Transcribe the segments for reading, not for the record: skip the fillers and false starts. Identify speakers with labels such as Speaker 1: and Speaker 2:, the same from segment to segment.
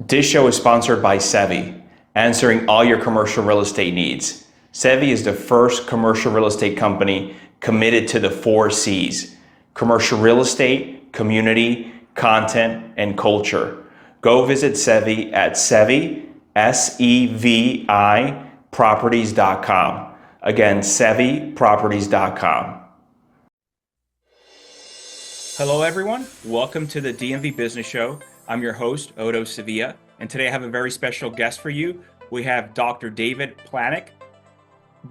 Speaker 1: This show is sponsored by Sevi, answering all your commercial real estate needs. Sevi is the first commercial real estate company committed to the 4 C's: commercial real estate, community, content, and culture. Go visit Sevi at Sevi, SEVI, properties.com. Again, SeviProperties.com. Hello, everyone. Welcome to the DMV Business Show. I'm your host, Otto Sevilla, and today I have a very special guest for you. We have Dr. David Palank.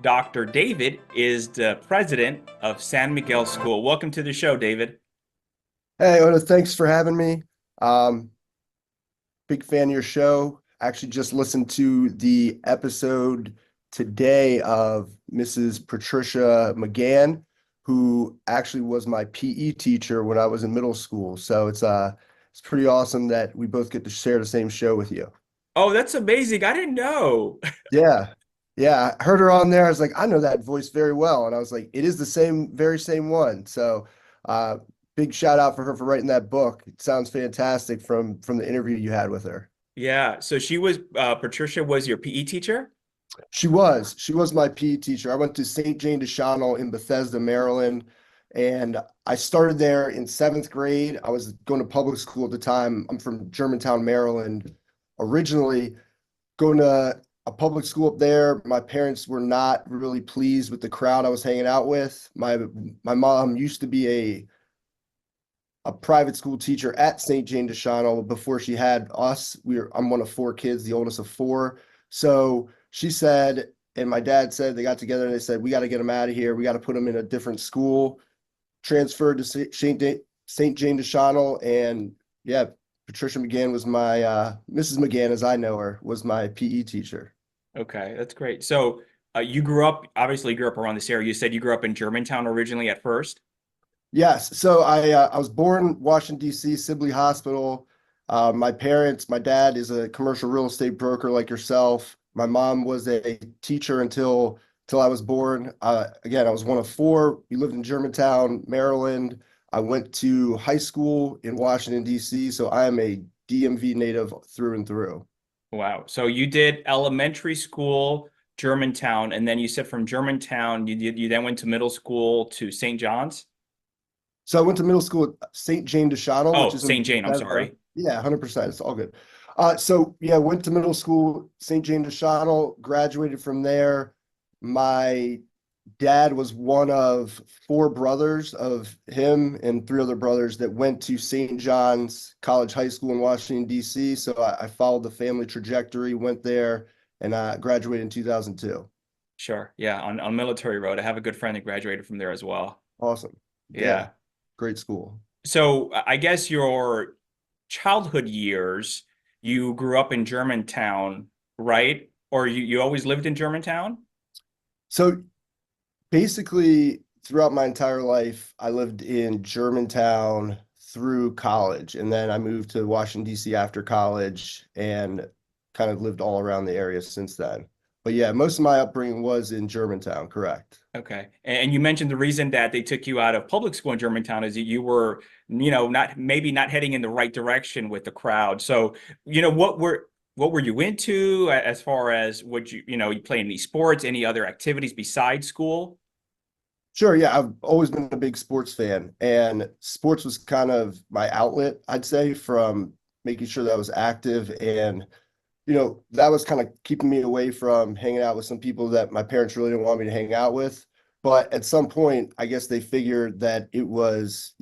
Speaker 1: Dr. David is the president of San Miguel School. Welcome to the show, David.
Speaker 2: Hey, Otto, thanks for having me. Big fan of your show. Actually just listened to the episode today of Mrs. Patricia McGann, who actually was my PE teacher when I was in middle school. So it's pretty awesome that we both get to share the same show with you.
Speaker 1: Oh, that's amazing. I didn't know.
Speaker 2: Yeah. Yeah. I heard her on there. I was like, I know that voice very well. And I was like, it is the very same one. So big shout out for her for writing that book. It sounds fantastic from the interview you had with her.
Speaker 1: Yeah. So Patricia was your PE teacher?
Speaker 2: She was my PE teacher. I went to St. Jane de Chantal in Bethesda, Maryland, and I started there in 7th grade. I was going to public school at the time. I'm from Germantown, Maryland, originally. Going to a public school up there. My parents were not really pleased with the crowd I was hanging out with. My mom used to be a private school teacher at St. Jane de Chantal before she had us. I'm one of 4 kids, the oldest of 4. So she said, and my dad said, they got together and they said, we got to get him out of here. We got to put him in a different school. Transferred to St. Jane de Chantal. And yeah, Patricia McGann was my, Mrs. McGann, as I know her, was my PE teacher.
Speaker 1: Okay, that's great. So you obviously grew up around this area. You said you grew up in Germantown originally at first?
Speaker 2: Yes. So I was born Washington, D.C., Sibley Hospital. My dad is a commercial real estate broker like yourself. My mom was a teacher until I was born. Again, I was one of 4. We lived in Germantown, Maryland. I went to high school in Washington, D.C., so I am a DMV native through and through.
Speaker 1: Wow. So you did elementary school, Germantown, and then you said from Germantown, you then went to middle school to St. John's?
Speaker 2: So I went to middle school at St. Jane de Chantal,
Speaker 1: Oh,
Speaker 2: which is in
Speaker 1: St. Jane, I'm
Speaker 2: Bethesda.
Speaker 1: sorry.
Speaker 2: Yeah, 100%. It's all good. So yeah, went to middle school, St. Jane de Chantal, graduated from there. My dad was one of 4 brothers of him and 3 other brothers that went to St. John's College High School in Washington, D.C. So I followed the family trajectory, went there, and I graduated in 2002.
Speaker 1: Sure. Yeah, on Military Road. I have a good friend that graduated from there as well.
Speaker 2: Awesome.
Speaker 1: Yeah.
Speaker 2: Great school.
Speaker 1: So I guess your childhood years, you grew up in Germantown, right? Or you always lived in Germantown?
Speaker 2: So basically, throughout my entire life, I lived in Germantown through college, and then I moved to Washington, D.C. after college and kind of lived all around the area since then. But yeah, most of my upbringing was in Germantown, correct?
Speaker 1: Okay. And you mentioned the reason that they took you out of public school in Germantown is that you were, not heading in the right direction with the crowd. So, what were you into as far as you play any sports, any other activities besides school?
Speaker 2: Sure, yeah, I've always been a big sports fan, and sports was kind of my outlet, I'd say, from making sure that I was active. And that was kind of keeping me away from hanging out with some people that my parents really didn't want me to hang out with. But at some point, I guess they figured that it was,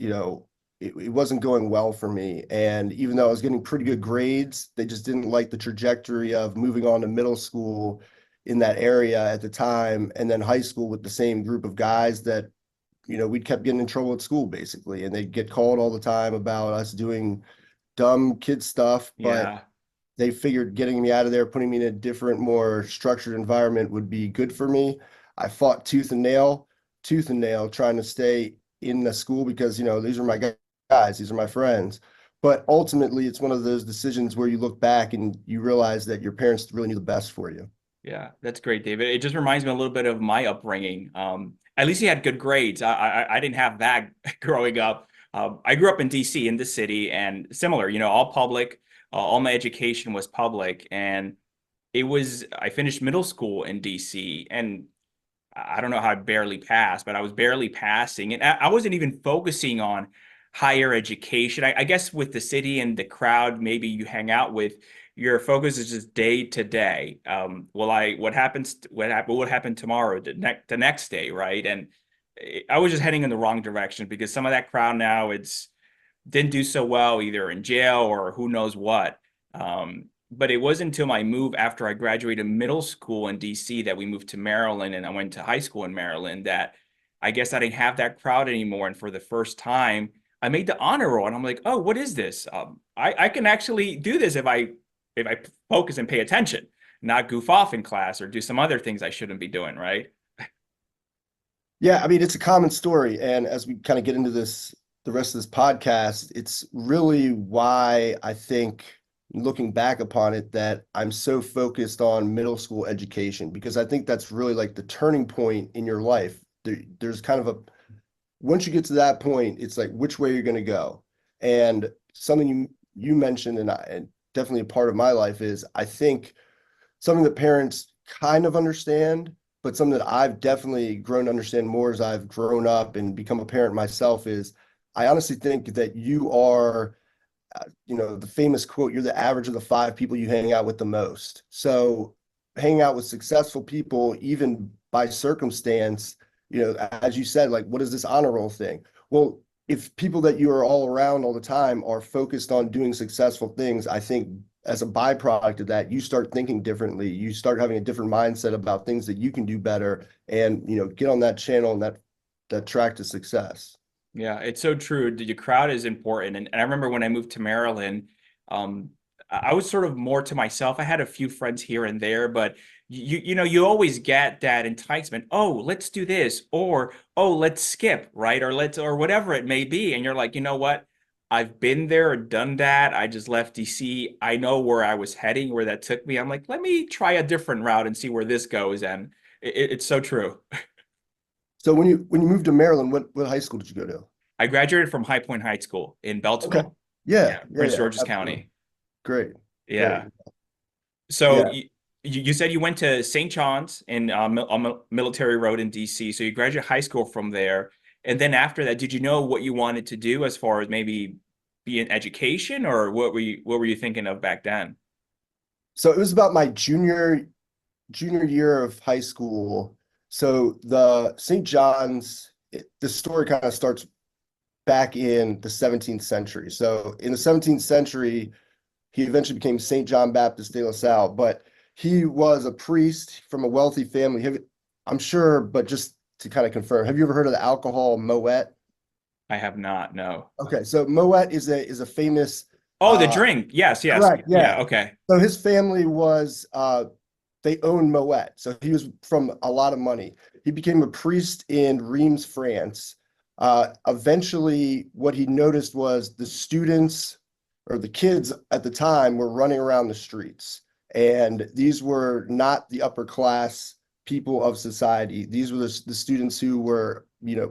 Speaker 2: it wasn't going well for me. And even though I was getting pretty good grades, they just didn't like the trajectory of moving on to middle school in that area at the time, and then high school with the same group of guys that, we'd kept getting in trouble at school, basically. And they'd get called all the time about us doing dumb kid stuff. But
Speaker 1: Yeah.
Speaker 2: they figured getting me out of there, putting me in a different, more structured environment would be good for me. I fought tooth and nail, trying to stay in the school because, these are my guys, these are my friends. But ultimately, it's one of those decisions where you look back and you realize that your parents really knew the best for you.
Speaker 1: Yeah, that's great, David. It just reminds me a little bit of my upbringing. At least you had good grades. I didn't have that growing up. I grew up in DC, in the city, and similar, all public. All my education was public, and I finished middle school in DC, and I don't know how I barely passed, but I was barely passing. And I wasn't even focusing on higher education. I guess with the city and the crowd, maybe you hang out with, your focus is just day to day. What happened tomorrow, the next day, right? And I was just heading in the wrong direction because some of that crowd now, it's didn't do so well either in jail or who knows what. But it wasn't until my move after I graduated middle school in DC that we moved to Maryland and I went to high school in Maryland that I guess I didn't have that crowd anymore. And for the first time, I made the honor roll and I'm like, oh, what is this? I can actually do this if I focus and pay attention, not goof off in class or do some other things I shouldn't be doing, right?
Speaker 2: Yeah, I mean, it's a common story. And as we kind of get into the rest of this podcast, it's really why I think, looking back upon it, that I'm so focused on middle school education, because I think that's really like the turning point in your life. There's kind of once you get to that point, it's like which way you're going to go. And something you mentioned, and definitely a part of my life, is I think something that parents kind of understand, but something that I've definitely grown to understand more as I've grown up and become a parent myself, is I honestly think that you are, the famous quote, you're the average of the five people you hang out with the most. So hanging out with successful people, even by circumstance, as you said, like, what is this honor roll thing? Well, if people that you are all around all the time are focused on doing successful things, I think as a byproduct of that, you start thinking differently. You start having a different mindset about things that you can do better, and get on that channel and that track to success.
Speaker 1: Yeah, it's so true. The crowd is important. And I remember when I moved to Maryland, um, I was sort of more to myself. I had a few friends here and there, but you always get that enticement. Oh, let's do this, or oh, let's skip, right? Or whatever it may be. And you're like, you know what? I've been there or done that. I just left DC. I know where I was heading, where that took me. I'm like, let me try a different route and see where this goes. And it's so true.
Speaker 2: So when you moved to Maryland, what high school did you go to?
Speaker 1: I graduated from High Point High School in
Speaker 2: Okay.
Speaker 1: Beltsville.
Speaker 2: Yeah,
Speaker 1: Yeah,
Speaker 2: yeah,
Speaker 1: Prince
Speaker 2: yeah,
Speaker 1: George's
Speaker 2: absolutely.
Speaker 1: County.
Speaker 2: Great, great.
Speaker 1: Yeah. So
Speaker 2: Yeah.
Speaker 1: you said you went to St. John's in on Military Road in DC. So you graduated high school from there. And then after that, did you know what you wanted to do as far as maybe be in education, or what were you thinking of back then?
Speaker 2: So it was about my junior year of high school. So the St. John's, the story kind of starts back in the 17th century. So in the 17th century, he eventually became St. John Baptist de La Salle, but he was a priest from a wealthy family. I'm sure, but just to kind of confirm, have you ever heard of the alcohol Moet?
Speaker 1: I have not, no.
Speaker 2: Okay, so Moet is a famous,
Speaker 1: Oh, the
Speaker 2: uh
Speaker 1: drink. Yes, yes.
Speaker 2: correct,
Speaker 1: Yeah,
Speaker 2: yeah.
Speaker 1: okay.
Speaker 2: So his family was they owned Moet. So he was from a lot of money. He became a priest in Reims, France. Eventually, what he noticed was the students, or the kids at the time, were running around the streets. And these were not the upper class people of society. These were the students who were,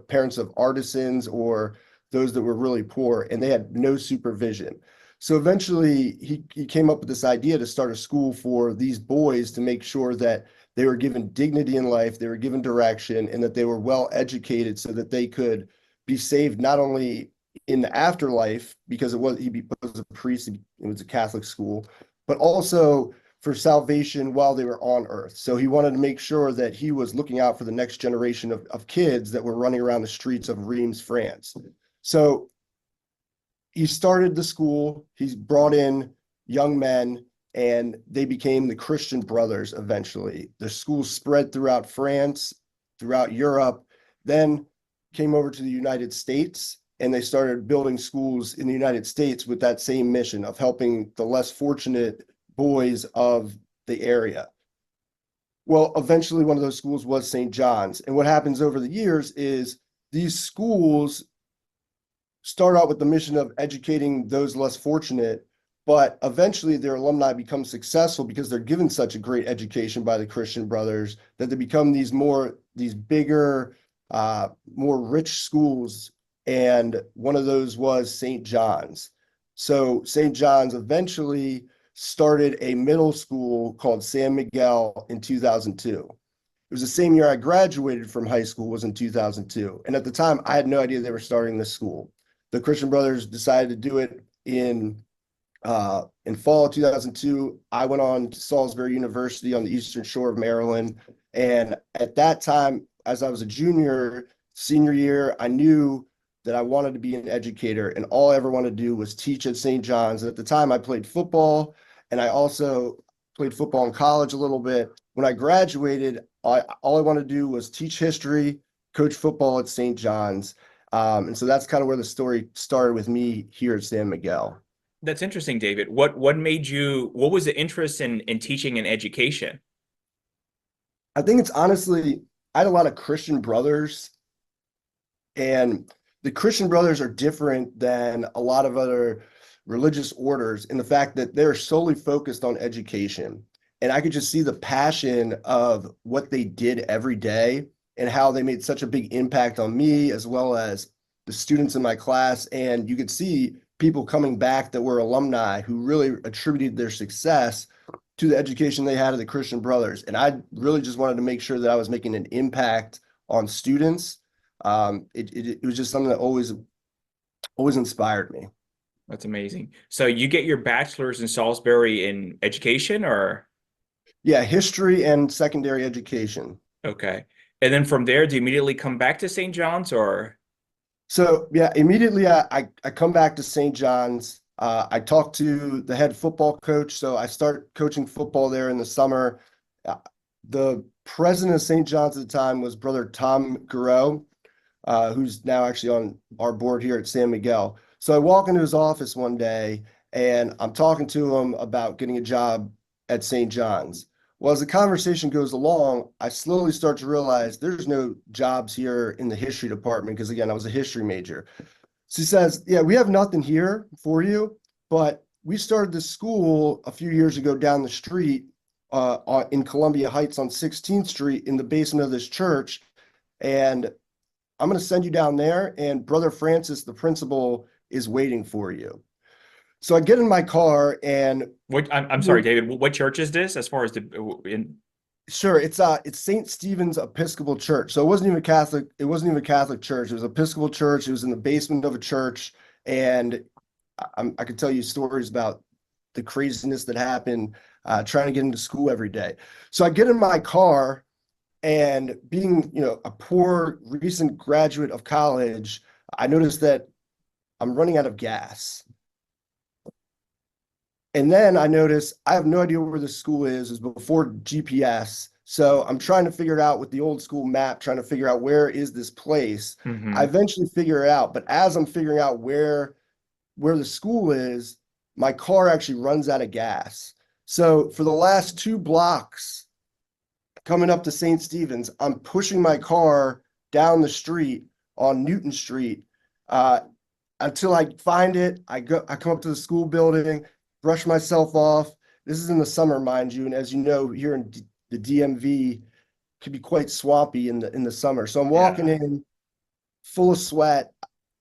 Speaker 2: parents of artisans or those that were really poor, and they had no supervision. So eventually he came up with this idea to start a school for these boys, to make sure that they were given dignity in life, they were given direction, and that they were well educated so that they could be saved not only in the afterlife, because he was a priest, it was a Catholic school, but also for salvation while they were on earth. So he wanted to make sure that he was looking out for the next generation of kids that were running around the streets of Reims, France. So he started the school, he's brought in young men, and they became the Christian Brothers eventually. The school spread throughout France, throughout Europe, then came over to the United States, and they started building schools in the United States with that same mission of helping the less fortunate boys of the area. Well, eventually one of those schools was St. John's. And what happens over the years is these schools start out with the mission of educating those less fortunate, but eventually their alumni become successful because they're given such a great education by the Christian Brothers that they become these bigger, more rich schools. And one of those was St. John's. So St. John's eventually started a middle school called San Miguel in 2002. It was the same year I graduated from high school, was in 2002. And at the time, I had no idea they were starting this school. The Christian Brothers decided to do it in fall of 2002. I went on to Salisbury University on the Eastern Shore of Maryland. And at that time, as I was a junior, senior year, I knew that I wanted to be an educator, and all I ever wanted to do was teach at St. John's. And at the time, I played football, and I also played football in college a little bit. When I graduated, all I wanted to do was teach history, coach football at St. John's. And so that's kind of where the story started with me here at San Miguel.
Speaker 3: That's interesting, David. What made you, what was the interest in teaching and education?
Speaker 2: I think it's honestly, I had a lot of Christian brothers, and the Christian brothers are different than a lot of other religious orders in the fact that they're solely focused on education. And I could just see the passion of what they did every day and how they made such a big impact on me as well as the students in my class. And you could see people coming back that were alumni who really attributed their success to the education they had at the Christian Brothers. And I really just wanted to make sure that I was making an impact on students. It was just something that always inspired me.
Speaker 3: That's amazing. So you get your bachelor's in Salisbury in education, or?
Speaker 2: Yeah, history and secondary education.
Speaker 3: Okay. And then from there, do you immediately come back to St. John's, or?
Speaker 2: So yeah, immediately I come back to St. John's. I talk to the head football coach, so I start coaching football there in the summer. The president of St. John's at the time was Brother Tom Garreau, who's now actually on our board here at San Miguel. So I walk into his office one day and I'm talking to him about getting a job at St. John's. Well, as the conversation goes along, I slowly start to realize there's no jobs here in the history department because, again, I was a history major. So he says, yeah, we have nothing here for you, but we started this school a few years ago down the street in Columbia Heights on 16th Street in the basement of this church. And I'm going to send you down there, and Brother Francis, the principal, is waiting for you. So I get in my car and
Speaker 3: I'm sorry, David, what church is this as far as
Speaker 2: sure, it's St. Stephen's Episcopal Church. So it wasn't even Catholic, it wasn't even a Catholic church. It was Episcopal church. It was in the basement of a church. And I could tell you stories about the craziness that happened trying to get into school every day. So I get in my car, and being, a poor recent graduate of college, I noticed that I'm running out of gas. And then I noticed I have no idea where the school is. It was before GPS. So I'm trying to figure it out with the old school map, trying to figure out where is this place. I eventually figure it out. But as I'm figuring out where the school is, my car actually runs out of gas. So for the last 2 blocks coming up to St. Stephen's, I'm pushing my car down the street on Newton Street until I find it. I come up to the school building, brush myself off. This is in the summer, mind you, and as you know, here in the DMV, can be quite swampy in the summer. So I'm walking in full of sweat.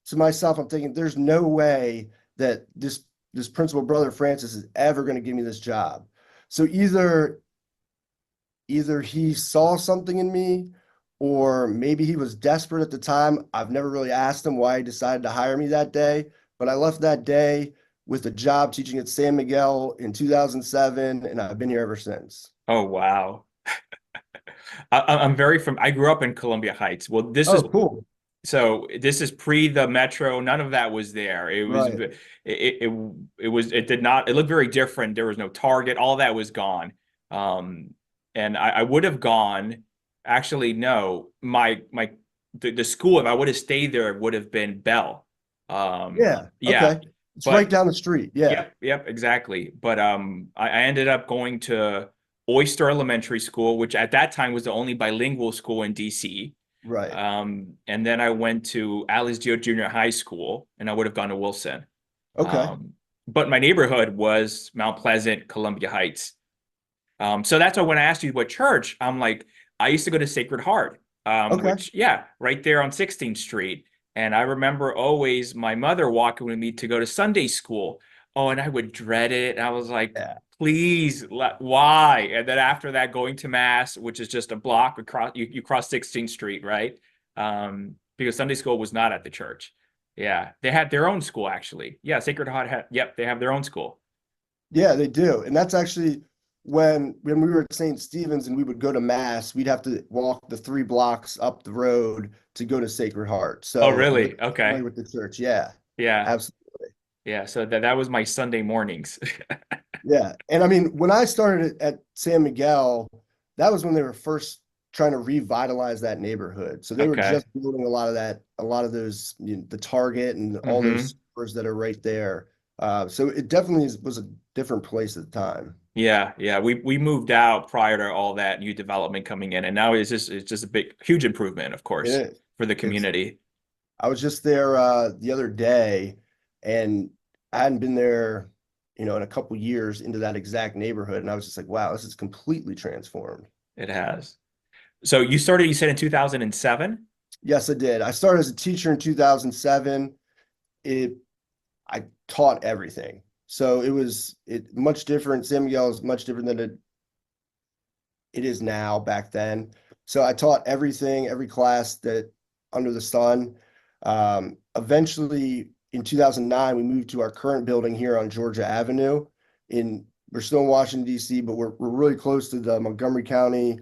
Speaker 2: To myself, I'm thinking, there's no way that this principal, Brother Francis, is ever going to give me this job. So either he saw something in me, or maybe he was desperate at the time. I've never really asked him why he decided to hire me that day, but I left that day with a job teaching at San Miguel in 2007, and I've been here ever since.
Speaker 3: Oh, wow. I grew up in Columbia Heights. Well,
Speaker 2: Cool.
Speaker 3: so this is pre the metro. None of that was there. It was,
Speaker 2: Right.
Speaker 3: it did not, it looked very different. There was no Target. All that was gone. And I would have gone, actually, no, the school, if I would have stayed there, would have been Bell.
Speaker 2: Yeah.
Speaker 3: Yeah.
Speaker 2: Okay. It's right down the street. Yeah.
Speaker 3: Yep, exactly. But I ended up going to Oyster Elementary School, which at that time was the only bilingual school in DC.
Speaker 2: Right.
Speaker 3: And then I went to Alice Geo Junior High School, and I would have gone to Wilson.
Speaker 2: Okay.
Speaker 3: But my neighborhood was Mount Pleasant, Columbia Heights. So that's why when I asked you what church, I'm like, I used to go to Sacred Heart,
Speaker 2: Okay.
Speaker 3: which, right there on 16th Street. And I remember always my mother walking with me to go to Sunday school. Oh, and I would dread it. I was like,
Speaker 2: Yeah.
Speaker 3: please, why? And then after that, going to mass, which is just a block across, you cross 16th Street, right? Because Sunday school was not at the church. Yeah, they had their own school actually. Yeah, Sacred Heart had, yep, they have their own school.
Speaker 2: Yeah, they do. And that's actually when we were at St. Stephen's and we would go to mass, we'd have to walk the 3 blocks up the road to go to Sacred Heart.
Speaker 3: Oh,
Speaker 2: So I'm very
Speaker 3: really? Okay.
Speaker 2: familiar with the church. Yeah,
Speaker 3: Yeah.
Speaker 2: absolutely.
Speaker 3: Yeah. So that was my Sunday mornings.
Speaker 2: Yeah. And I mean, when I started at San Miguel, that was when they were first trying to revitalize that neighborhood. So they were
Speaker 3: Okay.
Speaker 2: just building a lot of that, a lot of those, the Target and all those stores that are right there. So it definitely was a different place at the time.
Speaker 3: Yeah, yeah. We moved out prior to all that new development coming in, and now it's just a big, huge improvement, of
Speaker 2: It
Speaker 3: course,
Speaker 2: is.
Speaker 3: for the
Speaker 2: It's
Speaker 3: community.
Speaker 2: I was just there the other day, and I hadn't been there, in a couple years into that exact neighborhood, and I was just like, wow, this is completely transformed.
Speaker 3: It has. So you started, you said in 2007?
Speaker 2: Yes, I did. I started as a teacher in 2007. It I taught everything. So it much different. San Miguel is much different than it is now back then. So I taught everything, every class that under the sun. Eventually, in 2009, we moved to our current building here on Georgia Avenue. We're still in Washington, D.C., but we're really close to the Montgomery County,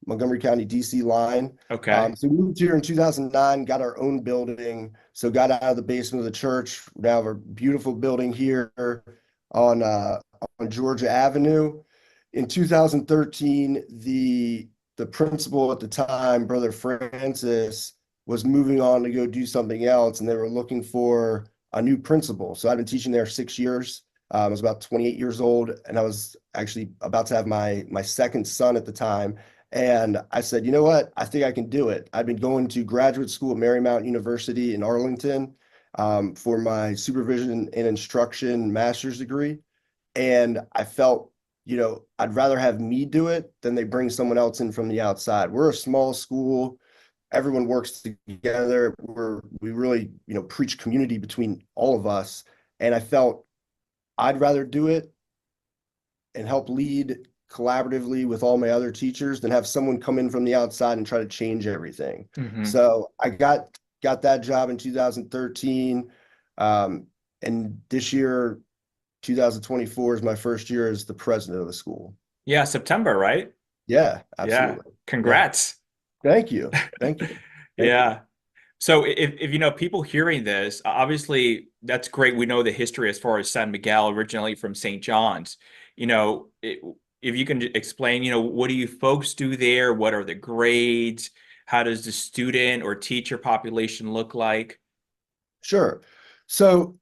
Speaker 2: DC line.
Speaker 3: Okay.
Speaker 2: So we moved here in 2009, got our own building. So got out of the basement of the church. We now have a beautiful building here on uh, on Georgia Avenue. In 2013, the principal at the time, Brother Francis, was moving on to go do something else, and they were looking for a new principal. So I've been teaching there 6 years. I was about 28 years old, and I was actually about to have my second son at the time. And I said, you know what? I think I can do it. I've been going to graduate school at Marymount University in Arlington for my supervision and instruction master's degree. And I felt, I'd rather have me do it than they bring someone else in from the outside. We're a small school. Everyone works together. We really, preach community between all of us. And I felt I'd rather do it and help lead collaboratively with all my other teachers than have someone come in from the outside and try to change everything.
Speaker 3: Hmm.
Speaker 2: So I got that job in 2013. And this year, 2024 is my first year as the president of the school.
Speaker 3: Yeah, September, right?
Speaker 2: Yeah,
Speaker 3: Yeah.
Speaker 2: absolutely. Yeah.
Speaker 3: Congrats.
Speaker 2: Thank you. Thank you. Thank you.
Speaker 3: Yeah. So if people hearing this, obviously that's great. We know the history as far as San Miguel, originally from St. John's. If you can explain, what do you folks do there? What are the grades? How does the student or teacher population look like?
Speaker 2: Sure. So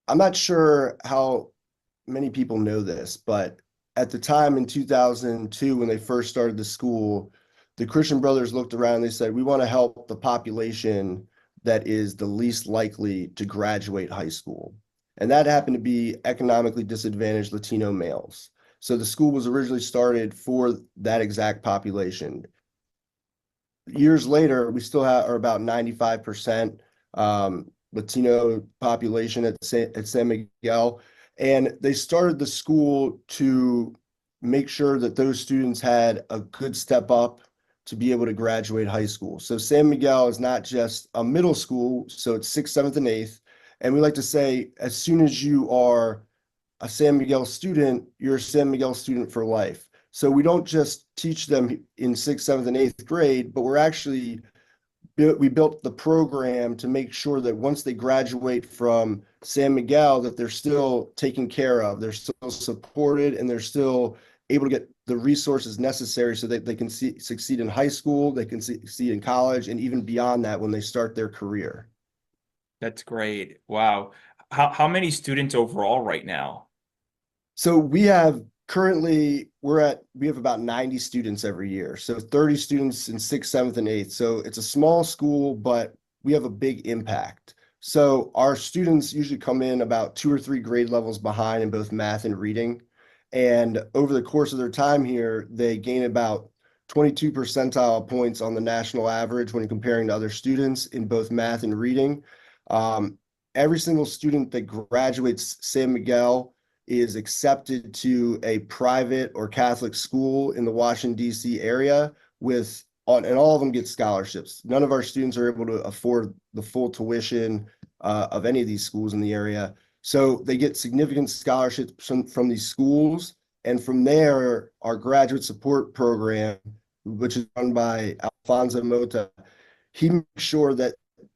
Speaker 2: I'm not sure how many people know this, but at the time in 2002, when they first started the school, the Christian Brothers looked around and they said, we want to help the population that is the least likely to graduate high school. And that happened to be economically disadvantaged Latino males. So the school was originally started for that exact population. Years later, we still are about 95% Latino population at San Miguel. And they started the school to make sure that those students had a good step up to be able to graduate high school. So San Miguel is not just a middle school, so it's sixth, seventh, and eighth. And we like to say, as soon as you are a San Miguel student, you're a San Miguel student for life. So we don't just teach them in sixth, seventh, and eighth grade, but we built the program to make sure that once they graduate from San Miguel, that they're still taken care of, they're still supported, and they're still able to get the resources necessary so that they can succeed in high school, they can succeed in college, and even beyond that when they start their career.
Speaker 3: That's great. Wow. How many students overall right now?
Speaker 2: So we have about 90 students every year. So 30 students in sixth, seventh, and eighth. So it's a small school, but we have a big impact. So our students usually come in about 2 or 3 grade levels behind in both math and reading. And over the course of their time here, they gain about 22 percentile points on the national average when comparing to other students in both math and reading. Every single student that graduates San Miguel is accepted to a private or Catholic school in the Washington, D.C. area and all of them get scholarships. None of our students are able to afford the full tuition of any of these schools in the area. So they get significant scholarships from these schools. And from there, our graduate support program, which is run by Alfonso Mota, he makes sure that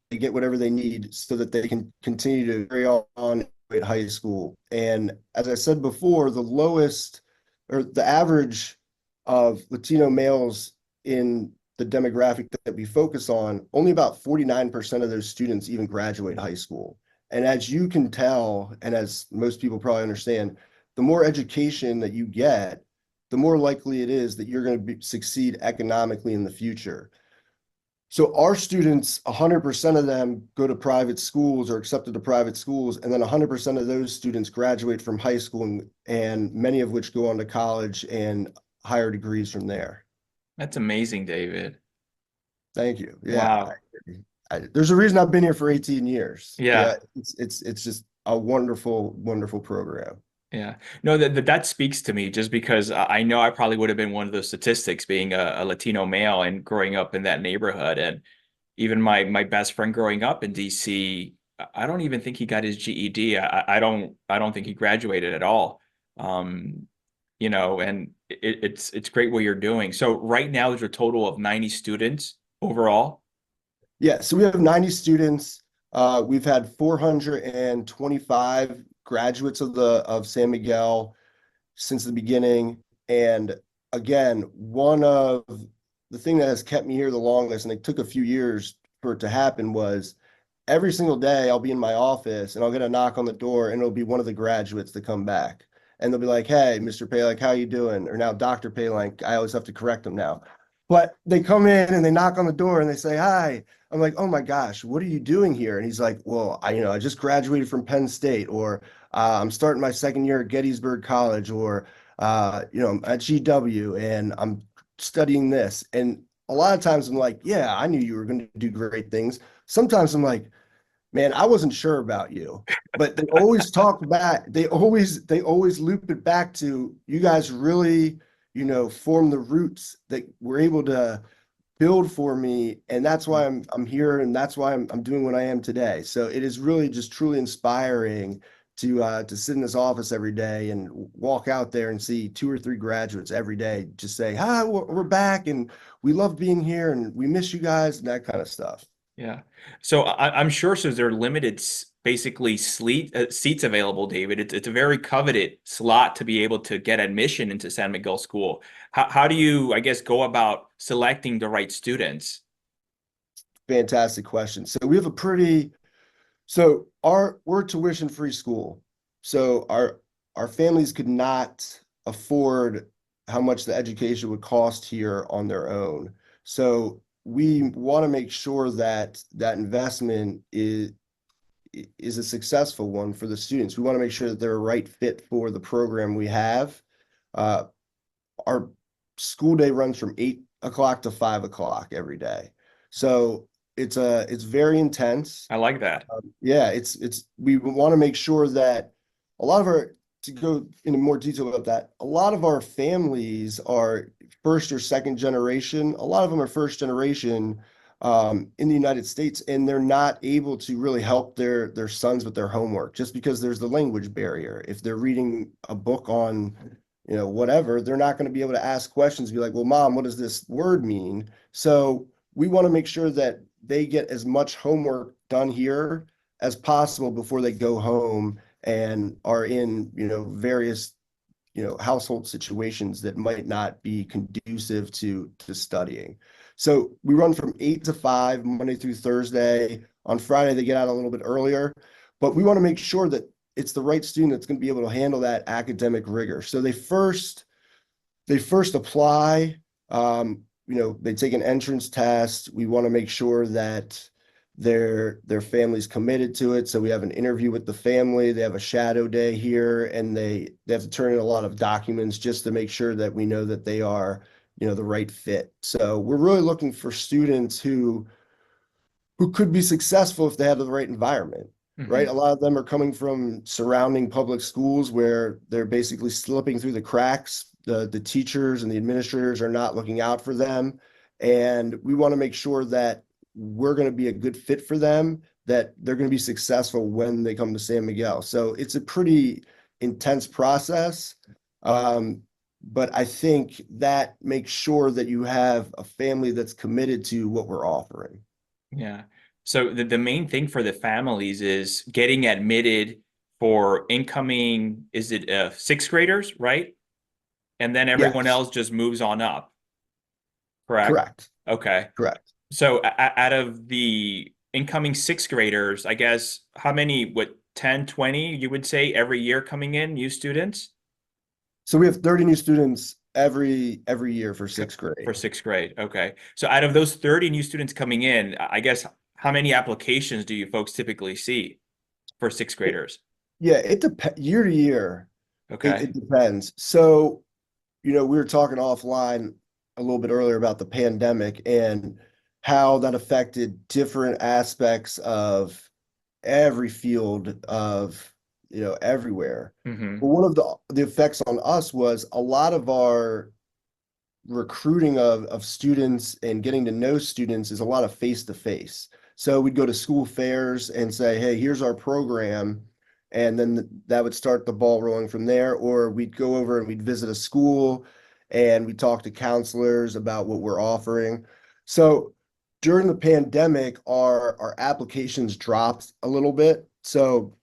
Speaker 2: they get whatever they need so that they can continue to carry on at high school. And as I said before, the average of Latino males in the demographic that we focus on, only about 49% of those students even graduate high school. And as you can tell, and as most people probably understand, the more education that you get, the more likely it is that you're going to succeed economically in the future. So our students, 100% of them go to private schools or accepted to private schools, and then 100% of those students graduate from high school, and many of which go on to college and higher degrees from there.
Speaker 3: That's amazing, David.
Speaker 2: Thank you. Yeah.
Speaker 3: Wow.
Speaker 2: There's a reason I've been here for 18 years.
Speaker 3: Yeah.
Speaker 2: It's just a wonderful, wonderful program.
Speaker 3: Yeah. No, that speaks to me just because I know I probably would have been one of those statistics being a Latino male and growing up in that neighborhood. And even my best friend growing up in DC, I don't even think he got his GED. I don't think he graduated at all. And it's great what you're doing. So right now there's a total of 90 students overall.
Speaker 2: Yeah, so we have 90 students. We've had 425 graduates of San Miguel since the beginning. And again, one of the thing that has kept me here the longest, and it took a few years for it to happen, was every single day I'll be in my office and I'll get a knock on the door and it'll be one of the graduates that come back. And they'll be like, "Hey, Mr. Palank, how you doing?" Or now Dr. Palank. I always have to correct them now. But they come in and they knock on the door and they say, "Hi." I'm like, "Oh my gosh, what are you doing here?" And he's like, "Well, I just graduated from Penn State," or "I'm starting my second year at Gettysburg College," or "I'm at GW and I'm studying this." And a lot of times I'm like, "Yeah, I knew you were going to do great things." Sometimes I'm like, "Man, I wasn't sure about you." But they always talk back. They always loop it back to, you guys really, form the roots that were able to build for me. And that's why I'm here, and that's why I'm doing what I am today. So it is really just truly inspiring to sit in this office every day and walk out there and see 2 or 3 graduates every day just say, "Hi, we're back and we love being here and we miss you guys," and that kind of stuff.
Speaker 3: Yeah. So I'm sure so there are limited basically seats available, David. It's a very coveted slot to be able to get admission into San Miguel School. How do you, I guess, go about selecting the right students?
Speaker 2: Fantastic question. So we're a tuition-free school. So our families could not afford how much the education would cost here on their own. So we want to make sure that that investment is a successful one for the students. We want to make sure that they're a right fit for the program we have. Our school day runs from 8 o'clock to 5 o'clock every day. So it's very intense.
Speaker 3: I like that.
Speaker 2: Yeah, we want to make sure that to go into more detail about that, a lot of our families are first or second generation. A lot of them are first generation in the United States, and they're not able to really help their sons with their homework just because there's the language barrier. If they're reading a book on, whatever, they're not going to be able to ask questions, be like, "Well, Mom, what does this word mean?" So we want to make sure that they get as much homework done here as possible before they go home and are in, various, household situations that might not be conducive to studying. So we run from 8 to 5, Monday through Thursday. On Friday, they get out a little bit earlier, but we want to make sure that it's the right student that's going to be able to handle that academic rigor. So they first apply, they take an entrance test. We want to make sure that their family's committed to it. So we have an interview with the family. They have a shadow day here, and they have to turn in a lot of documents just to make sure that we know that they are, the right fit. So we're really looking for students who could be successful if they had the right environment, right? A lot of them are coming from surrounding public schools where they're basically slipping through the cracks. The teachers and the administrators are not looking out for them. And we want to make sure that we're going to be a good fit for them, that they're going to be successful when they come to San Miguel. So it's a pretty intense process. But I think that makes sure that you have a family that's committed to what we're offering.
Speaker 3: Yeah. So the main thing for the families is getting admitted for incoming, is it sixth graders, right? And then everyone
Speaker 2: Yes,
Speaker 3: else just moves on up, correct?
Speaker 2: correct,
Speaker 3: Okay.
Speaker 2: correct.
Speaker 3: So out of the incoming sixth graders, I guess, how many, what, 10, 20, you would say every year coming in, new students?
Speaker 2: So we have 30 new students every year for
Speaker 3: C-
Speaker 2: sixth
Speaker 3: For
Speaker 2: grade.
Speaker 3: sixth grade. Okay. So out of those 30 new students coming in, I guess, how many applications do you folks typically see for sixth graders?
Speaker 2: Yeah, it depends year to year. It,
Speaker 3: Okay.
Speaker 2: it depends. So, we were talking offline a little bit earlier about the pandemic and how that affected different aspects of every field of, everywhere.
Speaker 3: Mm-hmm.
Speaker 2: But one of the effects on us was a lot of our recruiting of students and getting to know students is a lot of face to face. So we'd go to school fairs and say, hey, here's our program. And then that would start the ball rolling from there. Or we'd go over and we'd visit a school and we talk to counselors about what we're offering. So during the pandemic, our applications dropped a little bit. So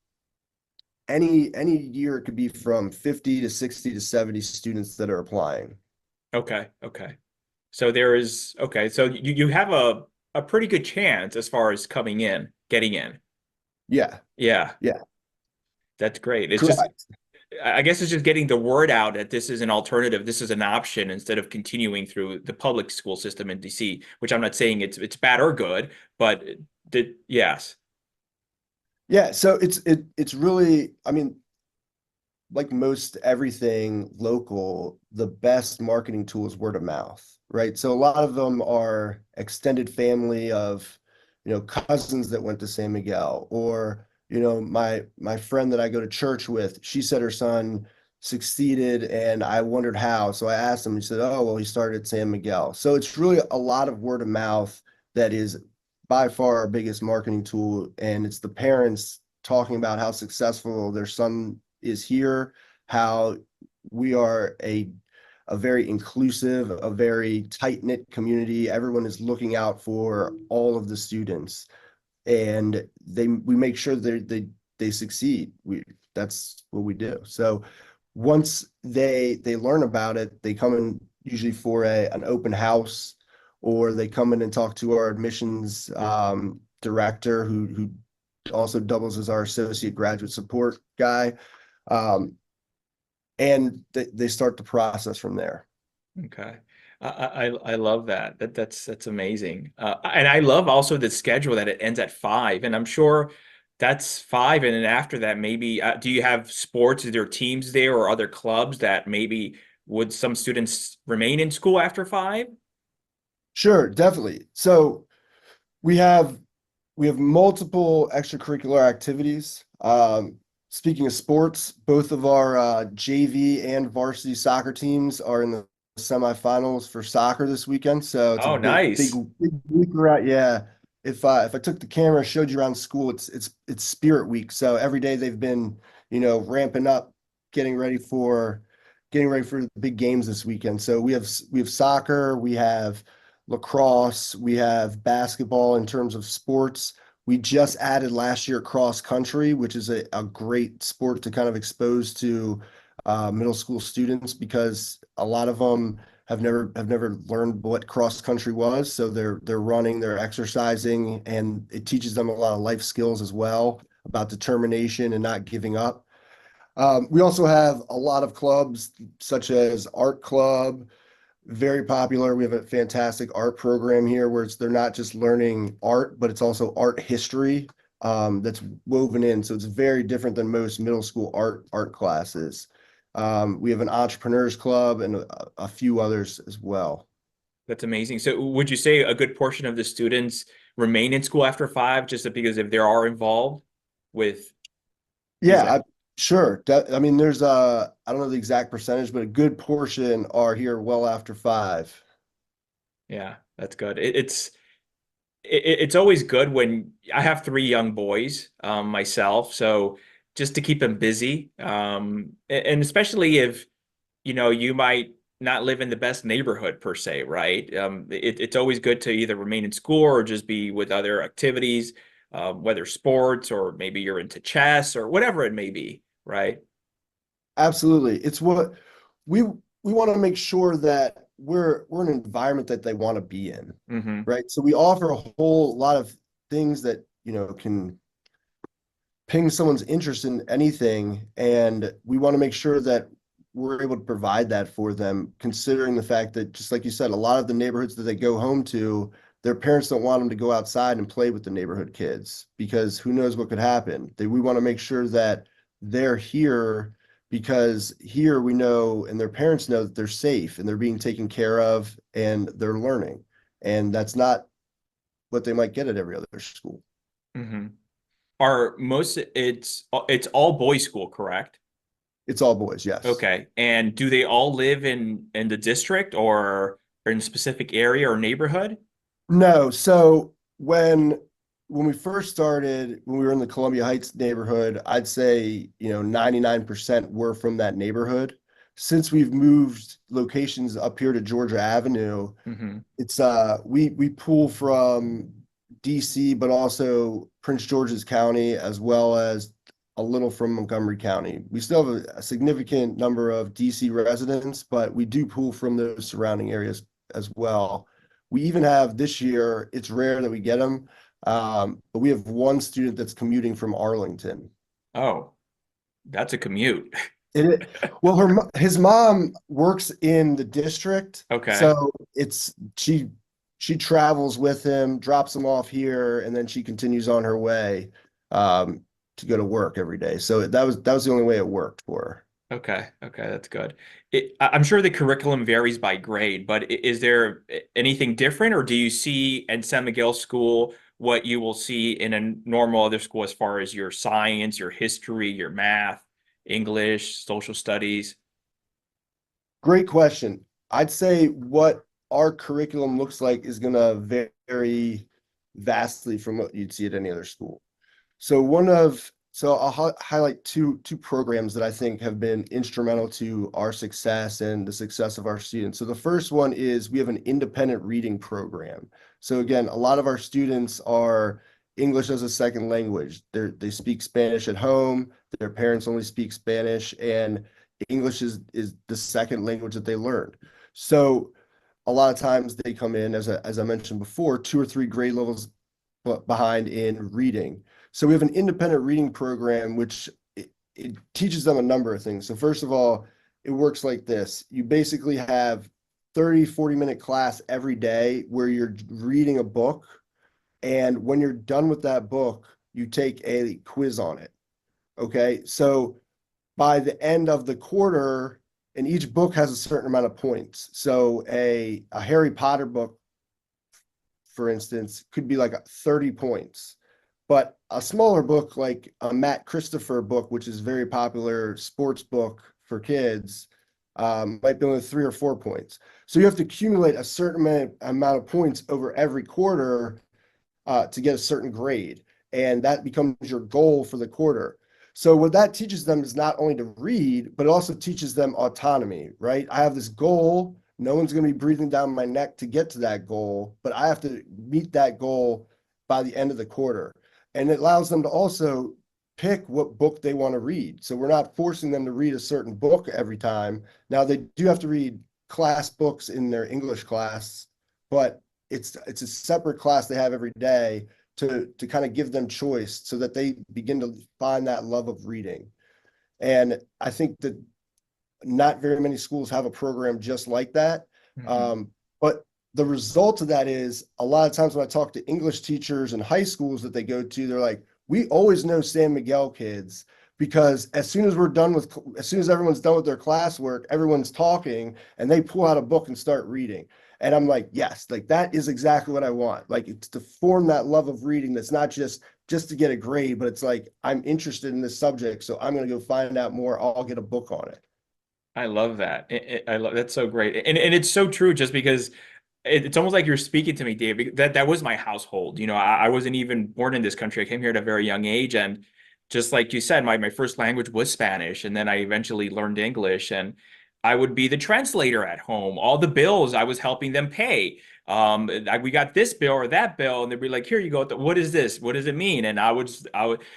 Speaker 2: any year it could be from 50 to 60 to 70 students that are applying.
Speaker 3: Okay. Okay. So there is, okay. So you have a pretty good chance as far as coming in, getting in.
Speaker 2: Yeah,
Speaker 3: Yeah,
Speaker 2: yeah,
Speaker 3: that's great. It's just,
Speaker 2: correct.
Speaker 3: I guess it's just getting the word out that this is an alternative, this is an option instead of continuing through the public school system in DC, which I'm not saying it's bad or good, but yes.
Speaker 2: Yeah, so it's really, I mean, like most everything local, the best marketing tool is word of mouth, right? So a lot of them are extended family of, cousins that went to San Miguel, or, my friend that I go to church with, she said her son succeeded and I wondered how. So I asked him, he said, oh, well, he started at San Miguel. So it's really a lot of word of mouth that is by far our biggest marketing tool. And it's the parents talking about how successful their son is here, how we are a very inclusive, a very tight-knit community. Everyone is looking out for all of the students, and we make sure they succeed. That's what we do. So once they learn about it, they come in usually for an open house, or they come in and talk to our admissions director, who also doubles as our associate graduate support guy. Um, and they start the process from there.
Speaker 3: Okay. I love that. That's amazing. And I love also the schedule that it ends at 5. And I'm sure that's 5. And then after that, maybe do you have sports? Is there teams there or other clubs that maybe would some students remain in school after 5?
Speaker 2: Sure, definitely. So we have we have multiple extracurricular activities. Speaking of sports, both of our JV and varsity soccer teams are in the semifinals for soccer this weekend. So it's a
Speaker 3: Oh,
Speaker 2: big
Speaker 3: nice.
Speaker 2: week around. Yeah. If I took the camera, showed you around school, it's Spirit Week. So every day they've been, ramping up, getting ready for the big games this weekend. So we have soccer, we have lacrosse, we have basketball in terms of sports. We just added last year cross country, which is a great sport to kind of expose to middle school students, because a lot of them have never learned what cross country was. So they're running, they're exercising, and it teaches them a lot of life skills as well about determination and not giving up. We also have a lot of clubs such as art club, very popular. We have a fantastic art program here where they're not just learning art, but it's also art history that's woven in. So it's very different than most middle school art classes. We have an entrepreneurs club and a few others as well.
Speaker 3: That's amazing. So would you say a good portion of the students remain in school after 5 just because if they are involved with these?
Speaker 2: Yeah, sure. I mean, there's I don't know the exact percentage, but a good portion are here well after 5.
Speaker 3: Yeah, that's good. It's always good when I have 3 young boys myself, so just to keep them busy, and especially if you might not live in the best neighborhood per se, right? It's always good to either remain in school or just be with other activities, whether sports or maybe you're into chess or whatever it may be, right?
Speaker 2: Absolutely. It's what we want to make sure that we're an environment that they want to be in,
Speaker 3: Mm-hmm.
Speaker 2: right? So we offer a whole lot of things that, can ping someone's interest in anything, and we want to make sure that we're able to provide that for them, considering the fact that, just like you said, a lot of the neighborhoods that they go home to, their parents don't want them to go outside and play with the neighborhood kids because who knows what could happen. We want to make sure that they're here because here we know and their parents know that they're safe and they're being taken care of and they're learning. And that's not what they might get at every other school.
Speaker 3: Mm-hmm. It's all boys school, correct?
Speaker 2: It's all boys, yes.
Speaker 3: Okay. And do they all live in the district or in a specific area or neighborhood?
Speaker 2: No, so when we first started, when we were in the Columbia Heights neighborhood, I'd say, 99% were from that neighborhood. Since we've moved locations up here to Georgia Avenue,
Speaker 3: Mm-hmm.
Speaker 2: it's we pull from DC, but also Prince George's County, as well as a little from Montgomery County. We still have a significant number of DC residents, but we do pull from those surrounding areas as well. We even have this year, it's rare that we get them, but we have one student that's commuting from Arlington.
Speaker 3: Oh, that's a commute.
Speaker 2: Well, his mom works in the district,
Speaker 3: Okay.
Speaker 2: so she travels with him, drops him off here, and then she continues on her way to go to work every day. So that was the only way it worked for her.
Speaker 3: Okay. Okay. That's good. I'm sure the curriculum varies by grade, but is there anything different, or do you see in San Miguel School what you will see in a normal other school as far as your science, your history, your math, English, social studies?
Speaker 2: Great question. I'd say what our curriculum looks like is going to vary vastly from what you'd see at any other school. So I'll highlight two programs that I think have been instrumental to our success and the success of our students. So the first one is we have an independent reading program. So again, a lot of our students are English as a second language. They speak Spanish at home. Their parents only speak Spanish, and English is the second language that they learned. So a lot of times they come in, as I mentioned before, 2 or 3 grade levels behind in reading. So we have an independent reading program, which it teaches them a number of things. So first of all, it works like this. You basically have 30-40 minute class every day where you're reading a book. And when you're done with that book, you take a quiz on it. Okay. So by the end of the quarter, and each book has a certain amount of points. So a Harry Potter book, for instance, could be like 30 points. But a smaller book like a Matt Christopher book, which is a very popular sports book for kids, might be only 3 or 4 points. So you have to accumulate a certain amount of points over every quarter to get a certain grade. And that becomes your goal for the quarter. So what that teaches them is not only to read, but it also teaches them autonomy, right? I have this goal. No one's going to be breathing down my neck to get to that goal, but I have to meet that goal by the end of the quarter. And it allows them to also pick what book they want to read. So we're not forcing them to read a certain book every time. Now they do have to read class books in their English class, but it's a separate class they have every day to kind of give them choice so that they begin to find that love of reading. And I think that not very many schools have a program just like that.
Speaker 3: Mhm.
Speaker 2: But the result of that is a lot of times when I talk to English teachers in high schools that they go to, they're like, we always know San Miguel kids, because as soon as everyone's done with their classwork, everyone's talking and they pull out a book and start reading. And I'm like, yes, like that is exactly what I want. Like it's to form that love of reading that's not just to get a grade, but it's like, I'm interested in this subject, so I'm going to go find out more. I'll get a book on it.
Speaker 3: I love that. I love that's so great, and it's so true. Just because it's almost like you're speaking to me, Dave. That was my household. I wasn't even born in this country. I came here at a very young age, and just like you said, my first language was Spanish, and then I eventually learned English, and I would be the translator at home. All the bills I was helping them pay. We got this bill or that bill, and they'd be like, "Here you go. What is this? What does it mean?" And I would.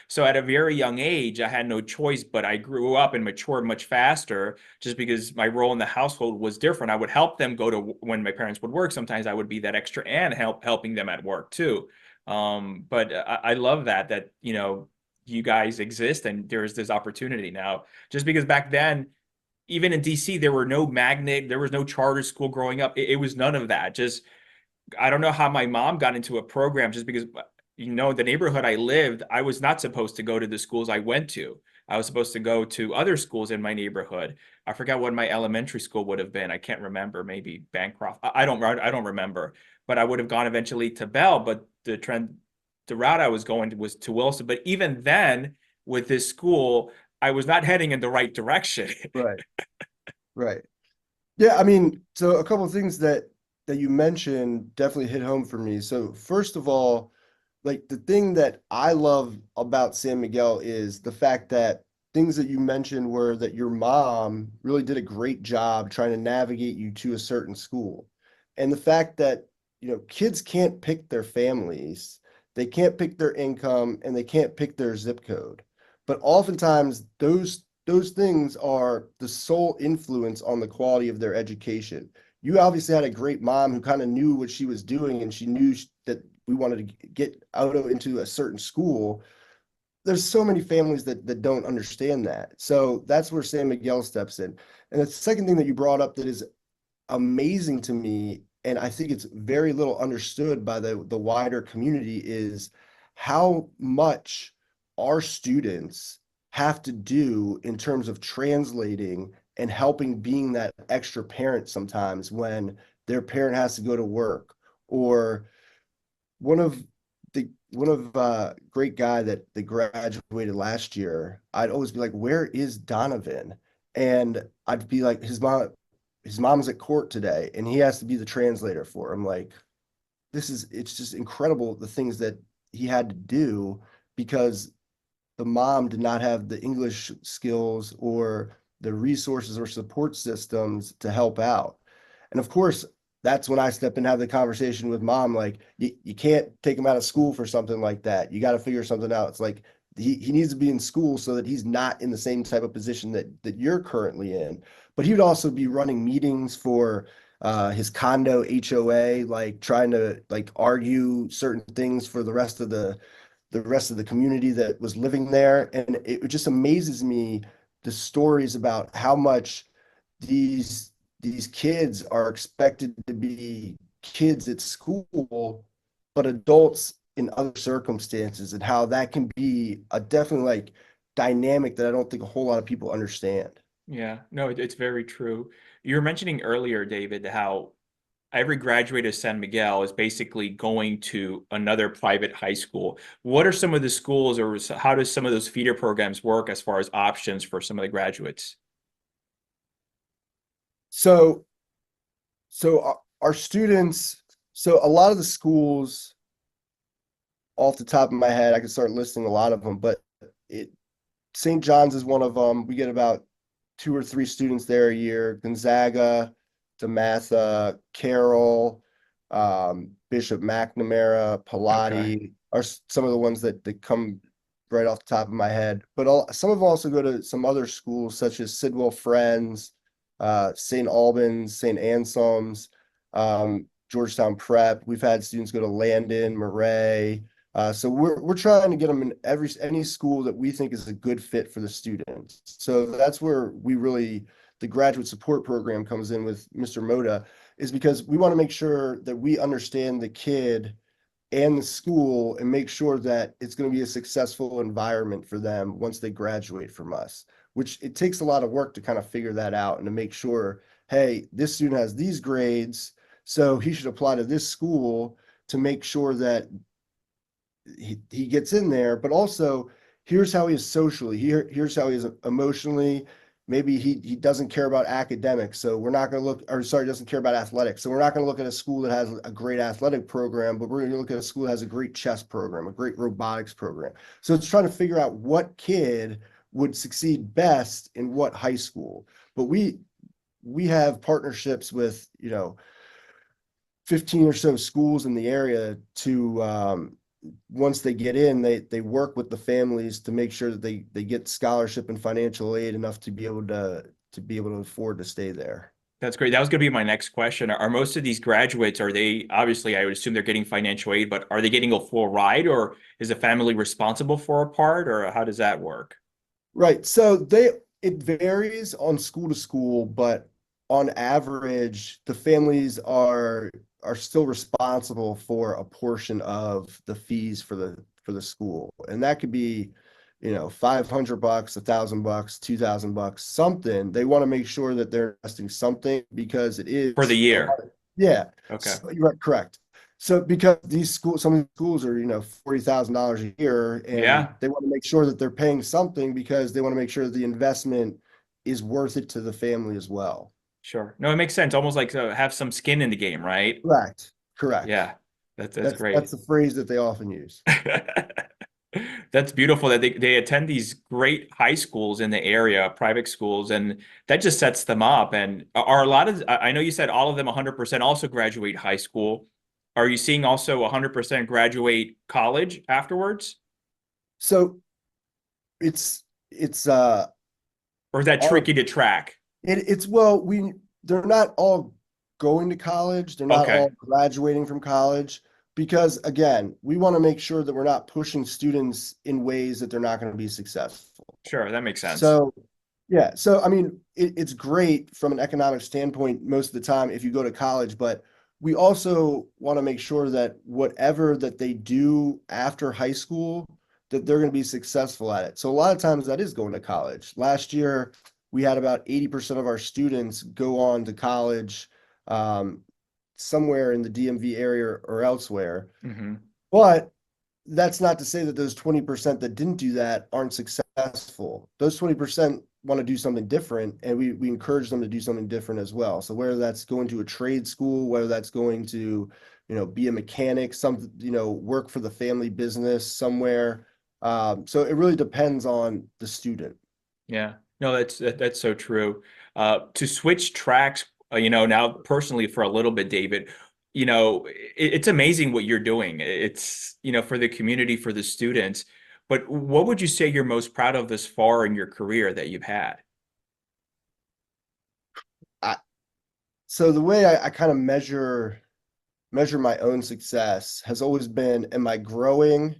Speaker 3: So at a very young age, I had no choice, but I grew up and matured much faster just because my role in the household was different. I would help them go to when my parents would work. Sometimes I would be that extra and helping them at work too. But I love that you guys exist and there's this opportunity now. Just because back then, even in DC, there were no magnet, there was no charter school growing up. It was none of that. Just I don't know how my mom got into a program just because, the neighborhood I lived, I was not supposed to go to the schools I went to. I was supposed to go to other schools in my neighborhood. I forgot what my elementary school would have been. I can't remember. Maybe Bancroft. I don't remember. But I would have gone eventually to Bell. But the route I was going was to Wilson. But even then, with this school, I was not heading in the right direction.
Speaker 2: Right. Right. Yeah, I mean, so a couple of things that you mentioned definitely hit home for me. So first of all, like the thing that I love about San Miguel is the fact that things that you mentioned were that your mom really did a great job trying to navigate you to a certain school. And the fact that, kids can't pick their families, they can't pick their income, and they can't pick their zip code. But oftentimes those things are the sole influence on the quality of their education. You obviously had a great mom who kind of knew what she was doing, and she knew that we wanted to get Otto into a certain school. There's so many families that don't understand that. So that's where San Miguel steps in. And the second thing that you brought up that is amazing to me, and I think it's very little understood by the wider community, is how much our students have to do in terms of translating and helping being that extra parent sometimes when their parent has to go to work. Or one of great guy that graduated last year, I'd always be like, where is Donovan? And I'd be like, his mom's at court today and he has to be the translator for him. Like, it's just incredible the things that he had to do because the mom did not have the English skills or the resources or support systems to help out. And of course, that's when I step in and have the conversation with mom, like, you can't take him out of school for something like that. You got to figure something out. It's like he needs to be in school so that he's not in the same type of position that you're currently in. But he would also be running meetings for his condo HOA, like trying to like argue certain things for the rest of the community that was living there. And it just amazes me the stories about how much these kids are expected to be kids at school, but adults in other circumstances, and how that can be a definitely like dynamic that I don't think a whole lot of people understand.
Speaker 3: Yeah, no, it's very true. You were mentioning earlier, David, how every graduate of San Miguel is basically going to another private high school. What are some of the schools, or how does some of those feeder programs work as far as options for some of the graduates?
Speaker 2: So our students, so a lot of the schools, off the top of my head, I can start listing a lot of them, but it St. John's is one of them. We get about 2 or 3 students there a year. Gonzaga, DeMatha, Carroll, Bishop McNamara,
Speaker 3: Okay.
Speaker 2: Pilati are some of the ones that come right off the top of my head. But some of them also go to some other schools such as Sidwell Friends, St. Albans, St. Anselm's, Georgetown Prep. We've had students go to Landon, Murray. So we're trying to get them in any school that we think is a good fit for the students. So that's where the graduate support program comes in with Mr. Moda, is because we want to make sure that we understand the kid and the school and make sure that it's going to be a successful environment for them once they graduate from us, which it takes a lot of work to kind of figure that out and to make sure, hey, this student has these grades, so he should apply to this school to make sure that he gets in there, but also here's how he is socially, here's how he is emotionally. Maybe he doesn't care about academics, so we're not going to look, or sorry, doesn't care about athletics. So we're not going to look at a school that has a great athletic program, but we're going to look at a school that has a great chess program, a great robotics program. So it's trying to figure out what kid would succeed best in what high school. But we have partnerships with, 15 or so schools in the area to once they get in, they work with the families to make sure that they get scholarship and financial aid enough to be able to afford to stay there.
Speaker 3: That's great. That was going to be my next question. Are most of these graduates, are they, obviously, I would assume they're getting financial aid, but are they getting a full ride, or is the family responsible for a part, or how does that work?
Speaker 2: Right. So it varies on school to school, but on average, the families are still responsible for a portion of the fees for the school. And that could be, $500, $1,000, $2,000, something. They want to make sure that they're investing something because it is
Speaker 3: For the year.
Speaker 2: yeah.
Speaker 3: Okay.
Speaker 2: So you're correct. So because some of these schools are, $40,000 a year, and
Speaker 3: Yeah.
Speaker 2: they want to make sure that they're paying something because they want to make sure that the investment is worth it to the family as well.
Speaker 3: Sure. No, it makes sense. Almost like to have some skin in the game, right?
Speaker 2: Correct. Correct.
Speaker 3: Yeah. That's
Speaker 2: That's
Speaker 3: great.
Speaker 2: the phrase that they often use.
Speaker 3: That's beautiful that they attend these great high schools in the area, private schools, and that just sets them up. And are a lot of, I know you said all of them 100% also graduate high school. Are you seeing also 100% graduate college afterwards?
Speaker 2: So it's
Speaker 3: Or is that
Speaker 2: all
Speaker 3: tricky to track?
Speaker 2: it's well, they're not all going to college, they're not
Speaker 3: Okay.
Speaker 2: all graduating from college, because again, we want to make sure that we're not pushing students in ways that they're not going to be successful.
Speaker 3: Sure. That makes sense.
Speaker 2: So yeah, so I mean, it's great from an economic standpoint most of the time if you go to college, but we also want to make sure that whatever that they do after high school, that they're going to be successful at it. So a lot of times that is going to college. Last year, we had about 80% of our students go on to college, um, somewhere in the DMV area or elsewhere.
Speaker 3: Hmm.
Speaker 2: But that's not to say that those 20% that didn't do that aren't successful. Those 20% want to do something different, and we encourage them to do something different as well. So whether that's going to a trade school, whether that's going to, be a mechanic, work for the family business somewhere. So it really depends on the student.
Speaker 3: Yeah. No, that's so true. To switch tracks, now personally for a little bit, David, it's amazing what you're doing. It's, for the community, for the students. But what would you say you're most proud of this far in your career that you've had?
Speaker 2: I, so the way I kind of measure my own success has always been, am I growing,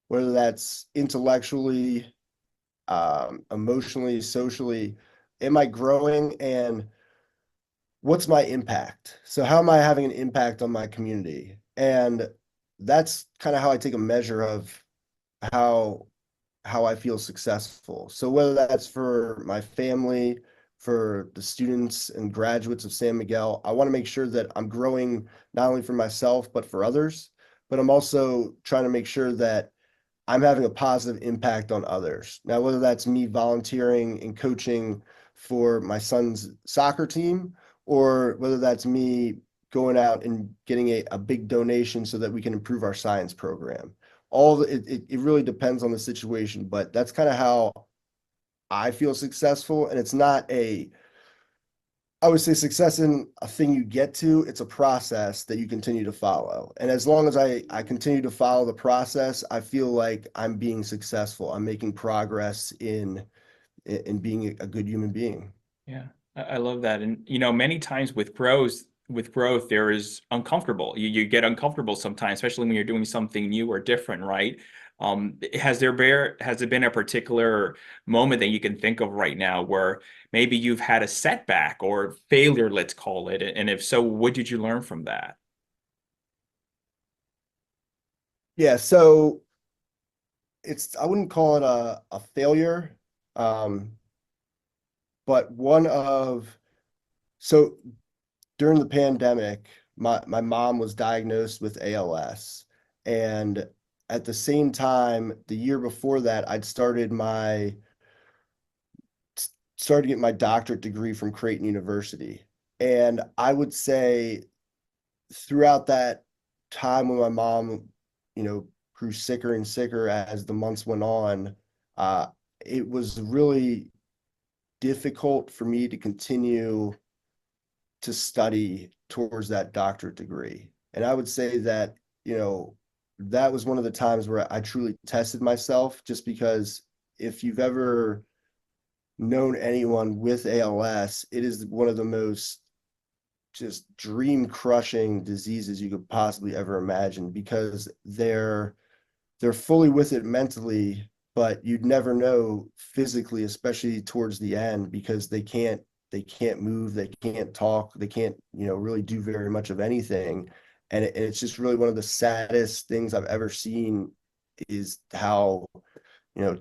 Speaker 2: whether that's intellectually, emotionally, socially, am I growing, and what's my impact? So how am I having an impact on my community? And that's kind of how I take a measure of how I feel successful. So whether that's for my family, for the students and graduates of San Miguel, I want to make sure that I'm growing not only for myself, but for others. But I'm also trying to make sure that I'm having a positive impact on others. Now, whether that's me volunteering and coaching for my son's soccer team, or whether that's me going out and getting a big donation so that we can improve our science program. It really depends on the situation, but that's kind of how I feel successful. And it's not I would say success in a thing you get to, it's a process that you continue to follow. And as long as I continue to follow the process, I feel like I'm being successful. I'm making progress in being a good human being.
Speaker 3: Yeah, I love that. And many times with growth, there is uncomfortable. You get uncomfortable sometimes, especially when you're doing something new or different, right? Has there been a particular moment that you can think of right now where maybe you've had a setback or failure, let's call it? And if so, what did you learn from that?
Speaker 2: Yeah, so I wouldn't call it a failure. Um, but so during the pandemic, my mom was diagnosed with ALS. And at the same time, the year before that, I'd started getting my doctorate degree from Creighton University. And I would say throughout that time when my mom, you know, grew sicker and sicker as the months went on, uh, it was really difficult for me to continue to study towards that doctorate degree. And I would say that, that was one of the times where I truly tested myself, just because if you've ever known anyone with ALS, it is one of the most just dream crushing diseases you could possibly ever imagine, because they're fully with it mentally, but you'd never know physically, especially towards the end, because they can't move, they can't talk, they can't, really do very much of anything. And it's just really one of the saddest things I've ever seen, is how,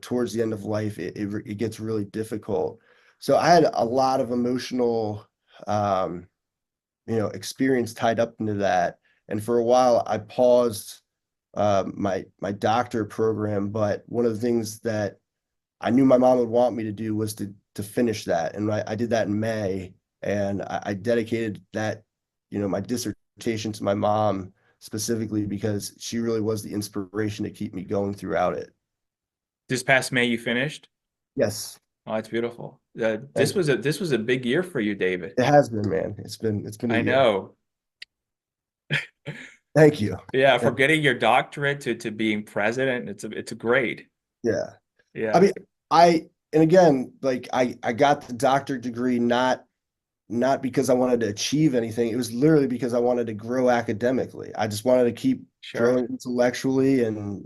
Speaker 2: towards the end of life, it gets really difficult. So I had a lot of emotional, experience tied up into that. And for a while, I paused my doctor program. But one of the things that I knew my mom would want me to do was to finish that, and I did that in May, and I dedicated that, my dissertation to my mom specifically, because she really was the inspiration to keep me going throughout it.
Speaker 3: This past May, you finished?
Speaker 2: Yes,
Speaker 3: Oh, that's beautiful. This
Speaker 2: thank
Speaker 3: was
Speaker 2: you.
Speaker 3: a big year for you, David.
Speaker 2: It has been, man. It's been a
Speaker 3: I
Speaker 2: year.
Speaker 3: know.
Speaker 2: Thank you.
Speaker 3: Yeah, from
Speaker 2: Thank-
Speaker 3: getting your doctorate to being president, it's a great.
Speaker 2: yeah. I
Speaker 3: Yeah.
Speaker 2: mean, and again, like I got the doctorate degree not because I wanted to achieve anything. It was literally because I wanted to grow academically. I just wanted to keep
Speaker 3: Sure.
Speaker 2: growing intellectually, and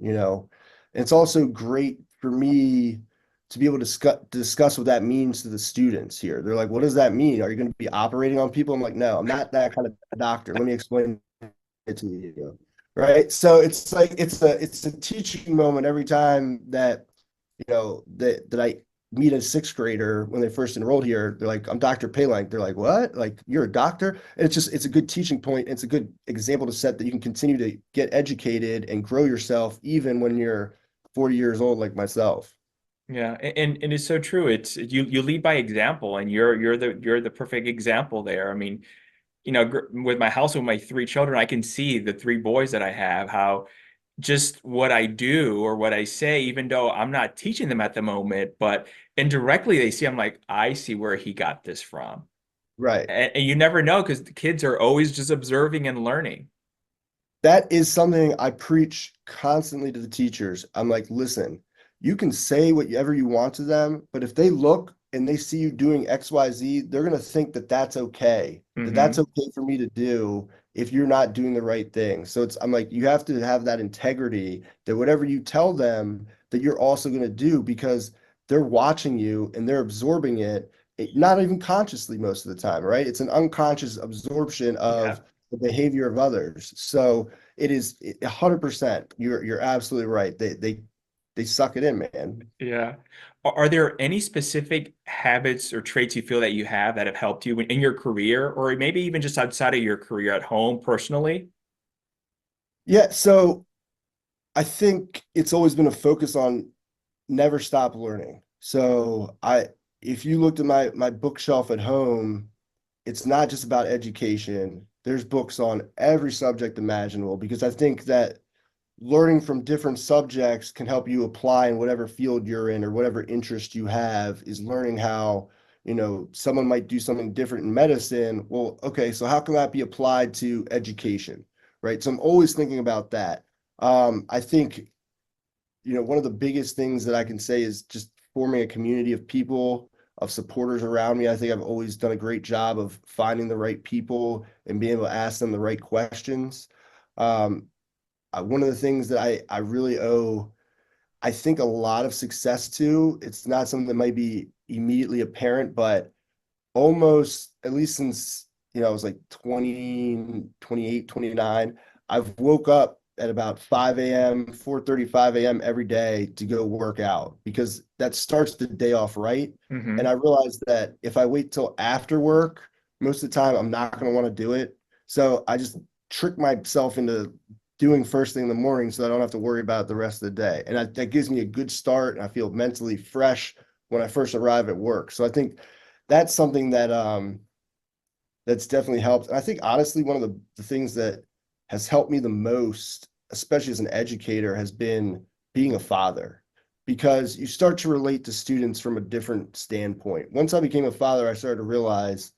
Speaker 2: it's also great for me to be able to discuss what that means to the students here. They're like, "What does that mean? Are you going to be operating on people?" I'm like, "No, I'm not that kind of doctor. Let me explain it to you." Right? So it's like it's a teaching moment every time that that I meet a sixth grader when they first enrolled here. They're like, "I'm Dr. Palank." They're like, "What? Like, you're a doctor?" And it's a good teaching point. It's a good example to set that you can continue to get educated and grow yourself even when you're 40 years old, like myself.
Speaker 3: Yeah, and it's so true. It's you lead by example, and you're the perfect example there. I mean, with my house with my three children, I can see the three boys that I have, how just what I do or what I say, even though I'm not teaching them at the moment, but indirectly they see, I'm like, I see where he got this from.
Speaker 2: Right.
Speaker 3: And you never know, because the kids are always just observing and learning.
Speaker 2: That is something I preach constantly to the teachers. I'm like, listen, you can say whatever you want to them, but if they look and they see you doing XYZ, they're going to think that that's okay, that that's
Speaker 3: Hmm.
Speaker 2: okay for me to do if you're not doing the right thing. So I'm like, you have to have that integrity that whatever you tell them, that you're also going to do, because they're watching you and they're absorbing it, not even consciously most of the time, right? It's an unconscious absorption
Speaker 3: Yeah.
Speaker 2: of the behavior of others. So it is 100%. You're absolutely right. They suck it in, man.
Speaker 3: Yeah. Are there any specific habits or traits you feel that you have that have helped you in your career, or maybe even just outside of your career at home personally?
Speaker 2: Yeah, so I think it's always been a focus on never stop learning. So if you looked at my bookshelf at home, it's not just about education. There's books on every subject imaginable, because I think that learning from different subjects can help you apply in whatever field you're in or whatever interest you have. Is learning how, someone might do something different in medicine. Well, okay, so how can that be applied to education? Right. So I'm always thinking about that. I think, one of the biggest things that I can say is just forming a community of people, of supporters around me. I think I've always done a great job of finding the right people and being able to ask them the right questions. Um, One of the things that I really owe, I think, a lot of success to, it's not something that might be immediately apparent, but almost, at least since, I was like 20, 28, 29, I've woke up at about 5 a.m., 4:30, 5 a.m. every day to go work out because that starts the day off right. And
Speaker 3: Hmm.
Speaker 2: I realized that if I wait till after work, most of the time I'm not going to want to do it. So I just trick myself into doing first thing in the morning so I don't have to worry about it the rest of the day. And that gives me a good start and I feel mentally fresh when I first arrive at work. So I think that's something that that's definitely helped. And I think honestly, one of the things that has helped me the most, especially as an educator, has been being a father because you start to relate to students from a different standpoint. Once I became a father, I started to realize,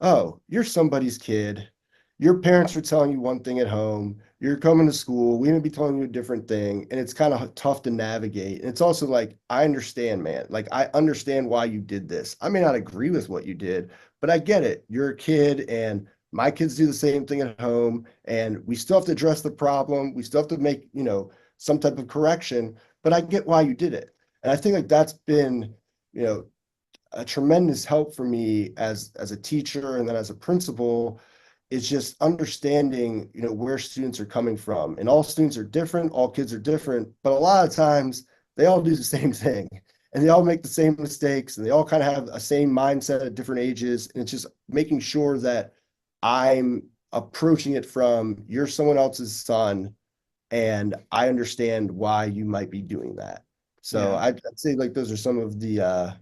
Speaker 2: oh, you're somebody's kid. Your parents are telling you one thing at home. You're coming to school. We may be telling you a different thing. And it's kind of tough to navigate. And it's also like, I understand, man. Like, I understand why you did this. I may not agree with what you did, but I get it. You're a kid, and my kids do the same thing at home. And we still have to address the problem. We still have to make, some type of correction, but I get why you did it. And I think like that's been, you know, a tremendous help for me as a teacher and then as a principal is just understanding where students are coming from, and all students are different, all kids are different, but a lot of times they all do the same thing and they all make the same mistakes and they all kind of have a same mindset at different ages, and it's just making sure that I'm approaching it from you're someone else's son and I understand why you might be doing that. So
Speaker 3: Yeah,
Speaker 2: I'd say like those are some of the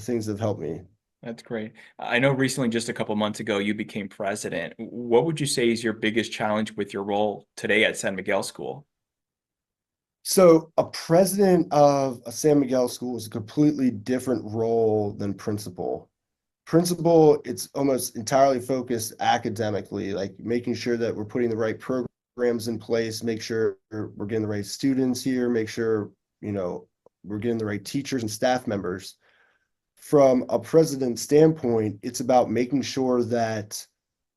Speaker 2: things that have helped me.
Speaker 3: that's great. I know recently, just a couple months ago, you became president. What would you say is your biggest challenge with your role today at San Miguel School?
Speaker 2: So a president of a San Miguel school is a completely different role than principal. Principal, it's almost entirely focused academically, like making sure that we're putting the right programs in place, make sure we're getting the right students here, make sure, we're getting the right teachers and staff members. From a president standpoint, it's about making sure that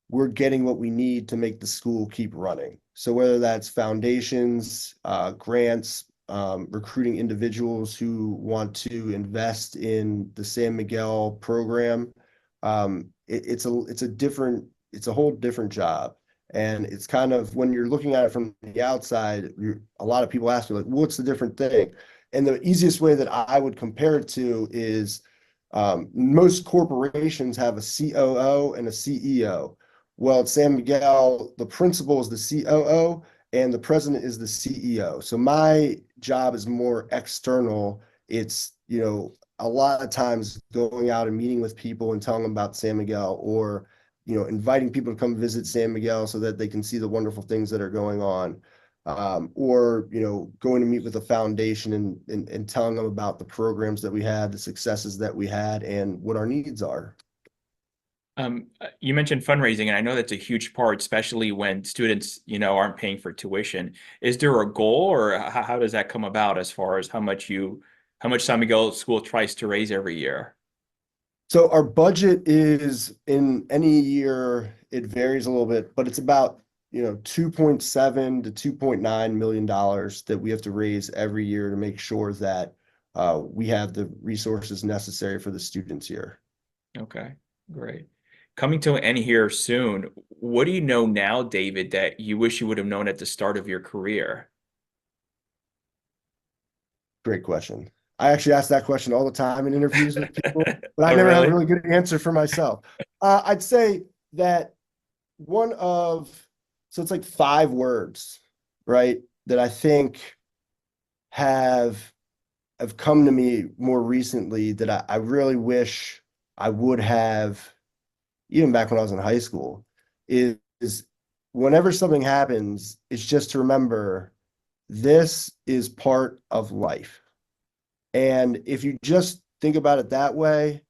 Speaker 2: we're getting what we need to make the school keep running. So whether that's foundations, grants, recruiting individuals who want to invest in the San Miguel program, it's a whole different job. And it's kind of when you're looking at it from the outside, a lot of people ask me like, what's the different thing? And the easiest way that I would compare it to is most corporations have a COO and a CEO. Well, at San Miguel, the principal is the COO and the president is the CEO. So my job is more external. It's, a lot of times going out and meeting with people and telling them about San Miguel, or, inviting people to come visit San Miguel so that they can see the wonderful things that are going on. Or, going to meet with a foundation and telling them about the programs that we had, the successes that we had, and what our needs are.
Speaker 3: You mentioned fundraising, and I know that's a huge part, especially when students, aren't paying for tuition. Is there a goal, or how does that come about as far as how much San Miguel School tries to raise every year?
Speaker 2: So our budget is in any year, it varies a little bit, but it's about, 2.7 to $2.9 million that we have to raise every year to make sure that we have the resources necessary for the students here.
Speaker 3: Okay, great. Coming to an end here soon, what do you know now, David, that you wish you would have known at the start of your career?
Speaker 2: Great question. I actually ask that question all the time in interviews with people, but I
Speaker 3: Oh,
Speaker 2: never have a
Speaker 3: really?
Speaker 2: really good answer for myself. I'd say that one of, so it's like 5 words, right? That I think have have come to me more recently that I really wish I would have, even back when I was in high school, is whenever something happens, it's just to remember this is part of life. And if you just think about it that way,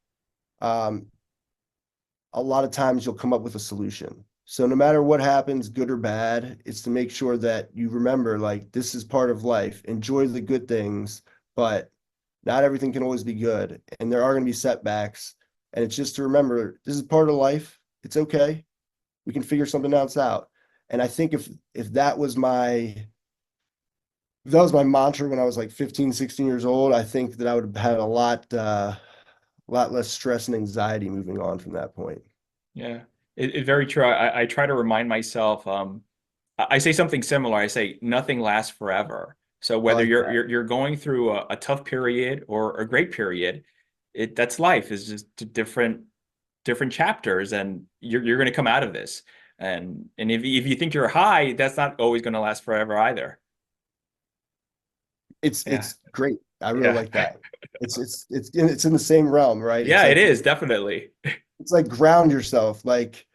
Speaker 2: um, a lot of times you'll come up with a solution. So no matter what happens, good or bad, it's to make sure that you remember like this is part of life. Enjoy the good things, but not everything can always be good. And there are going to be setbacks. And it's just to remember this is part of life. It's okay. We can figure something else out. And I think if that was my mantra when I was like 15, 16 years old, I think that I would have had a lot less stress and anxiety moving on from that point.
Speaker 3: Yeah, it's very true. I try to remind myself, I say something similar. I say nothing lasts forever. So
Speaker 2: I
Speaker 3: whether
Speaker 2: like that.
Speaker 3: you're going through a tough period or a great period, that's life. Is just different chapters, and you're going to come out of this. And if you think you're high, that's not always going to last forever either. Yeah,
Speaker 2: It's great. I really
Speaker 3: yeah,
Speaker 2: like that. It's in the same realm, right?
Speaker 3: yeah. It is definitely.
Speaker 2: It's like ground yourself. Like,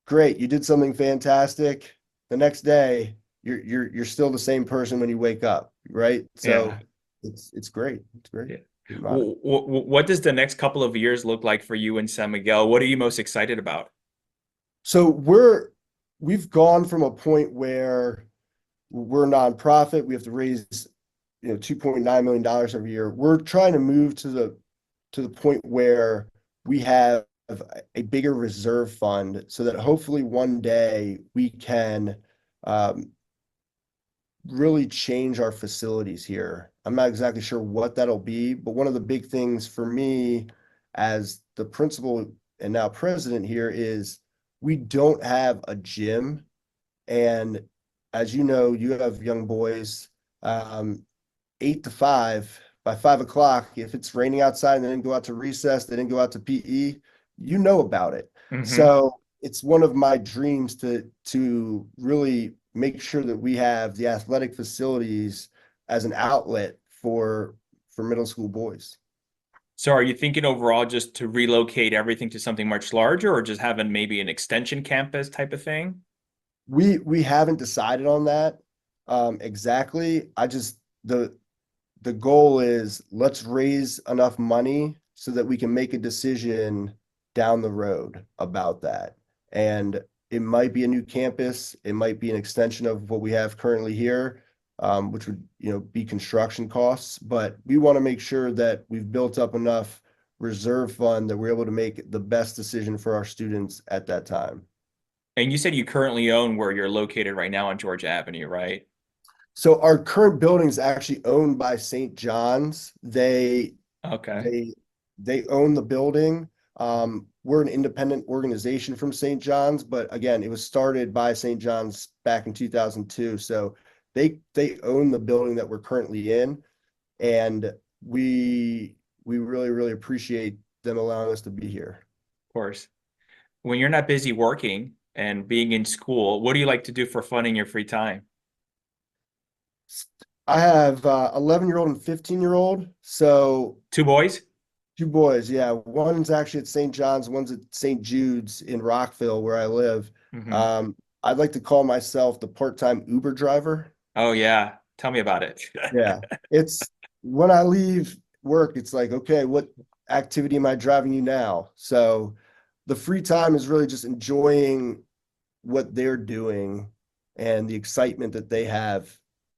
Speaker 2: great, you did something fantastic. The next day, you're still the same person when you wake up, right?
Speaker 3: Yeah,
Speaker 2: So it's great. It's great.
Speaker 3: yeah.
Speaker 2: Good motto.
Speaker 3: What does the next couple of years look like for you in San Miguel? What are you most excited about?
Speaker 2: So we've gone from a point where we're a nonprofit. We have to raise, $2.9 million every year. We're trying to move to the point where we have a bigger reserve fund so that hopefully one day we can um, really change our facilities here. I'm not exactly sure what that'll be, but one of the big things for me as the principal and now president here is we don't have a gym. And as you know, you have young boys, um, 8 to 5. By 5 o'clock, if it's raining outside and they didn't go out to recess, they didn't go out to PE, you know about it.
Speaker 3: Hmm.
Speaker 2: So it's one of my dreams to really make sure that we have the athletic facilities as an outlet for middle school boys.
Speaker 3: So are you thinking overall just to relocate everything to something much larger, or just having maybe an extension campus type of thing?
Speaker 2: We haven't decided on that exactly. The goal is let's raise enough money so that we can make a decision down the road about that. And it might be a new campus, it might be an extension of what we have currently here, which would, be construction costs. But we want to make sure that we've built up enough reserve fund that we're able to make the best decision for our students at that time.
Speaker 3: And you said you currently own where you're located right now on Georgia Avenue, right?
Speaker 2: So our current building is actually owned by St. John's.
Speaker 3: Okay.
Speaker 2: They they own the building. We're an independent organization from St. John's, but again, it was started by St. John's back in 2002. So they own the building that we're currently in, and we really really appreciate them allowing us to be here.
Speaker 3: Of course. When you're not busy working and being in school, what do you like to do for fun in your free time?
Speaker 2: I have 11-year-old and 15-year-old. So
Speaker 3: Two boys?
Speaker 2: two boys, yeah. One's actually at St. John's, one's at St. Jude's in Rockville, where I live.
Speaker 3: Hmm.
Speaker 2: Um, I'd like to call myself the part-time Uber driver.
Speaker 3: Oh yeah. Tell me about it.
Speaker 2: Yeah. It's when I leave work, it's like, okay, what activity am I driving you now? So the free time is really just enjoying what they're doing and the excitement that they have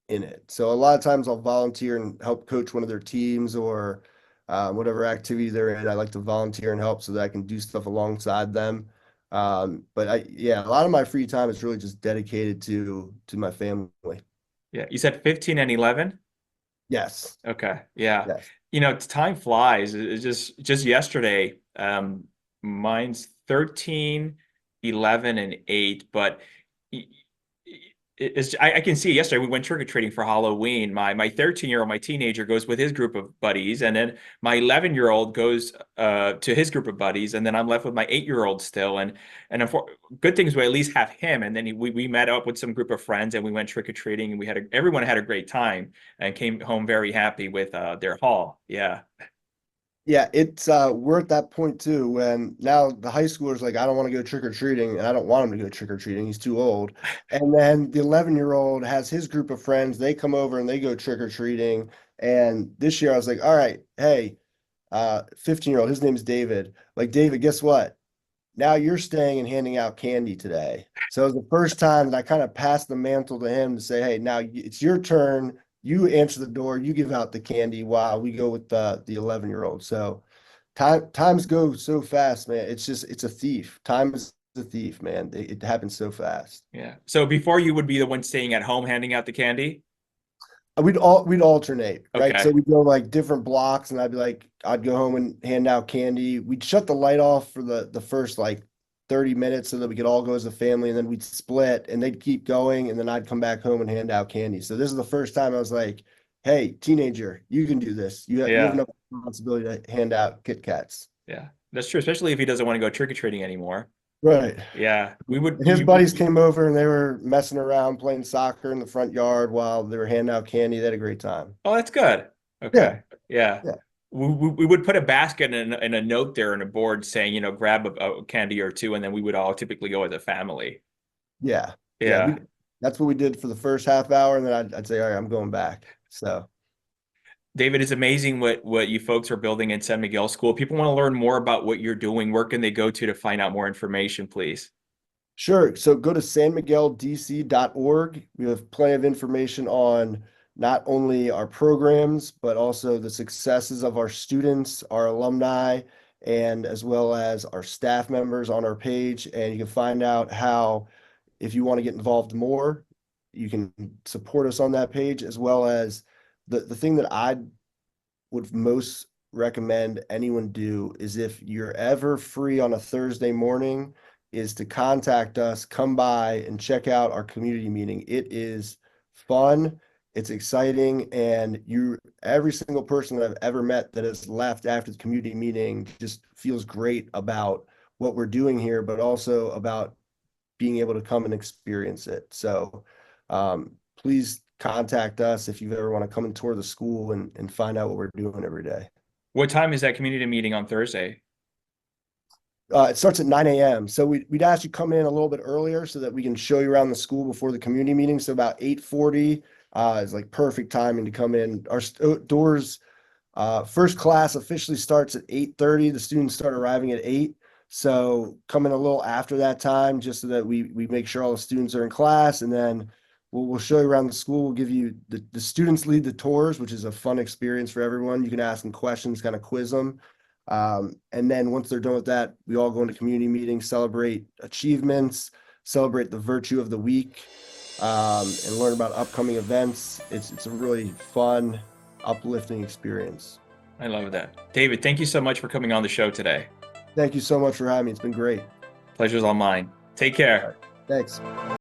Speaker 2: in it. So a lot of times I'll volunteer and help coach one of their teams or whatever activity they're in. I like to volunteer and help so that I can do stuff alongside them. Yeah, a lot of my free time is really just dedicated to my family.
Speaker 3: Yeah. You said 15 and 11?
Speaker 2: Yes,
Speaker 3: Okay. Yeah.
Speaker 2: yes.
Speaker 3: Time flies. It's just yesterday. Mine's 13, 11, and 8, but y- I can see yesterday we went trick-or-treating for Halloween. My 13-year-old, my teenager, goes with his group of buddies, and then my 11-year-old goes to his group of buddies, and then I'm left with my 8-year-old still. And for, good things we at least have him. And then we met up with some group of friends and we went trick-or-treating, and everyone had a great time and came home very happy with their haul. Yeah.
Speaker 2: Yeah, it's we're at that point too when now the high schooler's like, I don't want to go trick or treating, and I don't want him to go trick or treating. He's too old. And then the 11-year-old has his group of friends. They come over and they go trick or treating. And this year I was like, all right, hey, 15-year-old, his name's David. Like, David, guess what? Now you're staying and handing out candy today. So it was the first time that I kind of passed the mantle to him to say, hey, now it's your turn. You answer the door, you give out the candy while we go with the 11-year-old. So times go so fast, man. It's a thief. Time is a thief, man. It happens so fast.
Speaker 3: Yeah. So before you would be the one staying at home handing out the candy?
Speaker 2: We'd alternate, right? So
Speaker 3: Okay.
Speaker 2: we'd go like different blocks, and I'd go home and hand out candy. We'd shut the light off for the first like 30 minutes so that we could all go as a family, and then we'd split and they'd keep going, and then I'd come back home and hand out candy. So this is the first time I was like, hey, teenager, you can do this. You have
Speaker 3: Yeah.
Speaker 2: enough responsibility to hand out Kit Kats.
Speaker 3: Yeah, that's true, especially if he doesn't want to go trick-or-treating anymore.
Speaker 2: Right.
Speaker 3: Yeah,
Speaker 2: And his buddies came over and they were messing around playing soccer in the front yard while they were handing out candy. They had a great time.
Speaker 3: Oh, that's good. Okay. Yeah.
Speaker 2: Yeah.
Speaker 3: We would put a basket and a note there and a board saying, you know, grab a candy or two, and then we would all typically go as a family.
Speaker 2: Yeah.
Speaker 3: Yeah.
Speaker 2: That's what we did for the first half hour, and then I'd say, all right, I'm going back. So
Speaker 3: David, it's amazing what you folks are building in San Miguel School. People want to learn more about what you're doing. Where can they go to find out more information, please?
Speaker 2: sure. So go to sanmigueldc.org. We have plenty of information on not only our programs, but also the successes of our students, our alumni, and as well as our staff members on our page. And you can find out how, if you want to get involved more, you can support us on that page, as well as the thing that I would most recommend anyone do is, if you're ever free on a Thursday morning, is to contact us, come by and check out our community meeting. It is fun, it's exciting, and every single person that I've ever met that has left after the community meeting just feels great about what we're doing here, but also about being able to come and experience it. So please contact us if you ever want to come and tour the school and find out what we're doing every day.
Speaker 3: What time is that community meeting on Thursday?
Speaker 2: It starts at 9 a.m. So we'd ask you come in a little bit earlier so that we can show you around the school before the community meeting. So about 8:40 is like perfect timing to come in. Our doors, first class officially starts at 8:30. The students start arriving at 8. So come in a little after that time, just so that we make sure all the students are in class, and then we'll show you around the school. We'll give you the students lead the tours, which is a fun experience for everyone. You can ask them questions, kind of quiz them. And then once they're done with that, we all go into community meetings, celebrate achievements, celebrate the virtue of the week, and learn about upcoming events. It's a really fun, uplifting experience.
Speaker 3: I love that. David, thank you so much for coming on the show today.
Speaker 2: Thank you so much for having me. It's been great.
Speaker 3: Pleasure's all mine. Take care.
Speaker 2: Thanks.